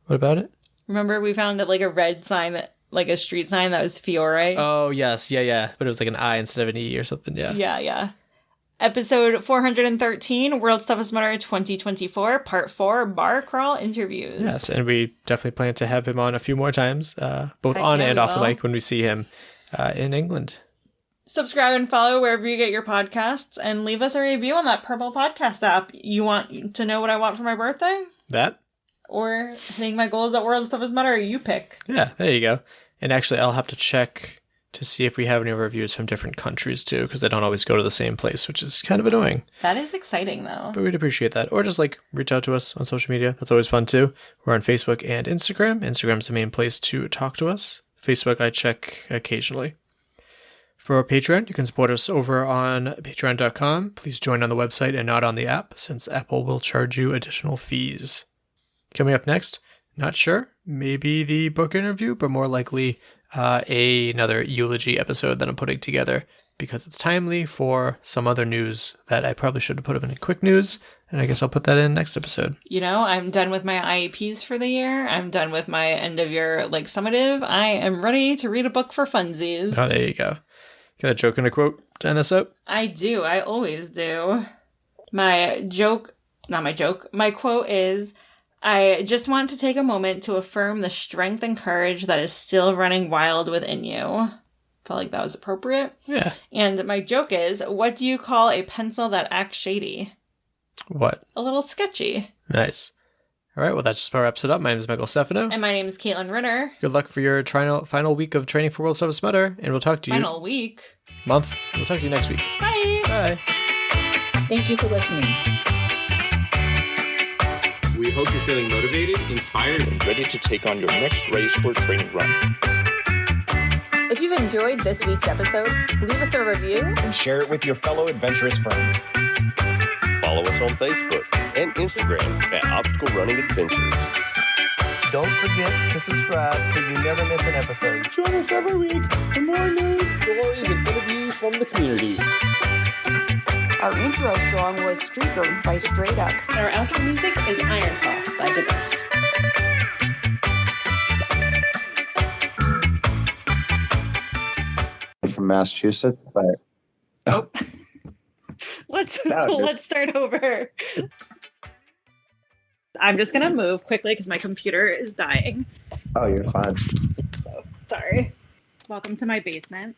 S9: What about it?
S10: Remember we found like a red sign, like a street sign that was Fiore?
S9: Oh, yes. Yeah. But it was like an I instead of an E or something. Yeah.
S10: Yeah. Episode 413, World's Toughest Mudder 2024, Part 4, Bar Crawl Interviews.
S9: Yes, and we definitely plan to have him on a few more times, both on and off the mic when we see him in England.
S10: Subscribe and follow wherever you get your podcasts, and leave us a review on that purple podcast app. You want to know what I want for my birthday?
S9: That?
S10: Or hitting my goals at World's Toughest Mudder? You pick.
S9: Yeah, there you go. And actually, I'll have to check to see if we have any reviews from different countries too, because they don't always go to the same place, which is kind of annoying.
S10: That is exciting, though.
S9: But we'd appreciate that. Or just reach out to us on social media. That's always fun too. We're on Facebook and Instagram. Instagram's the main place to talk to us. Facebook I check occasionally. For our Patreon, you can support us over on patreon.com. Please join on the website and not on the app, since Apple will charge you additional fees. Coming up next, not sure, maybe the book interview, but more likely another eulogy episode that I'm putting together because it's timely for some other news that I probably should have put up in quick news, and I guess I'll put that in next episode.
S10: You know, I'm done with my IEPs for the year. I'm done with my end of year summative. I am ready to read a book for funsies.
S9: Oh, there you go. Got a joke and a quote to end this out?
S10: I do. I always do. My quote is, I just want to take a moment to affirm the strength and courage that is still running wild within you. Felt like that was appropriate.
S9: Yeah.
S10: And my joke is, what do you call a pencil that acts shady?
S9: What?
S10: A little sketchy.
S9: Nice. All right, well, that just about wraps it up. My name is Michael Stefano.
S10: And my name is Katelyn Ritter.
S9: Good luck for your final week of training for World's Toughest Mudder, and we'll talk to you...
S10: Final week?
S9: Month. We'll talk to you next week.
S10: Bye.
S9: Bye.
S5: Thank you for listening.
S8: We hope you're feeling motivated, inspired,
S3: and ready to take on your next race or training run.
S5: If you've enjoyed this week's episode, leave us a review
S1: and share it with your fellow adventurous friends.
S3: Follow us on Facebook and Instagram at Obstacle Running Adventures.
S4: Don't forget to subscribe so you never miss an episode.
S6: Join us every week for more news,
S7: stories, and interviews from the community.
S5: Our intro song was Streaker by Straight Up.
S2: And our outro music is Iron Paw by The Best.
S11: From Massachusetts, but
S12: Oh. Let's start over. I'm just gonna move quickly because my computer is dying.
S11: Oh, you're fine.
S12: So sorry. Welcome to my basement.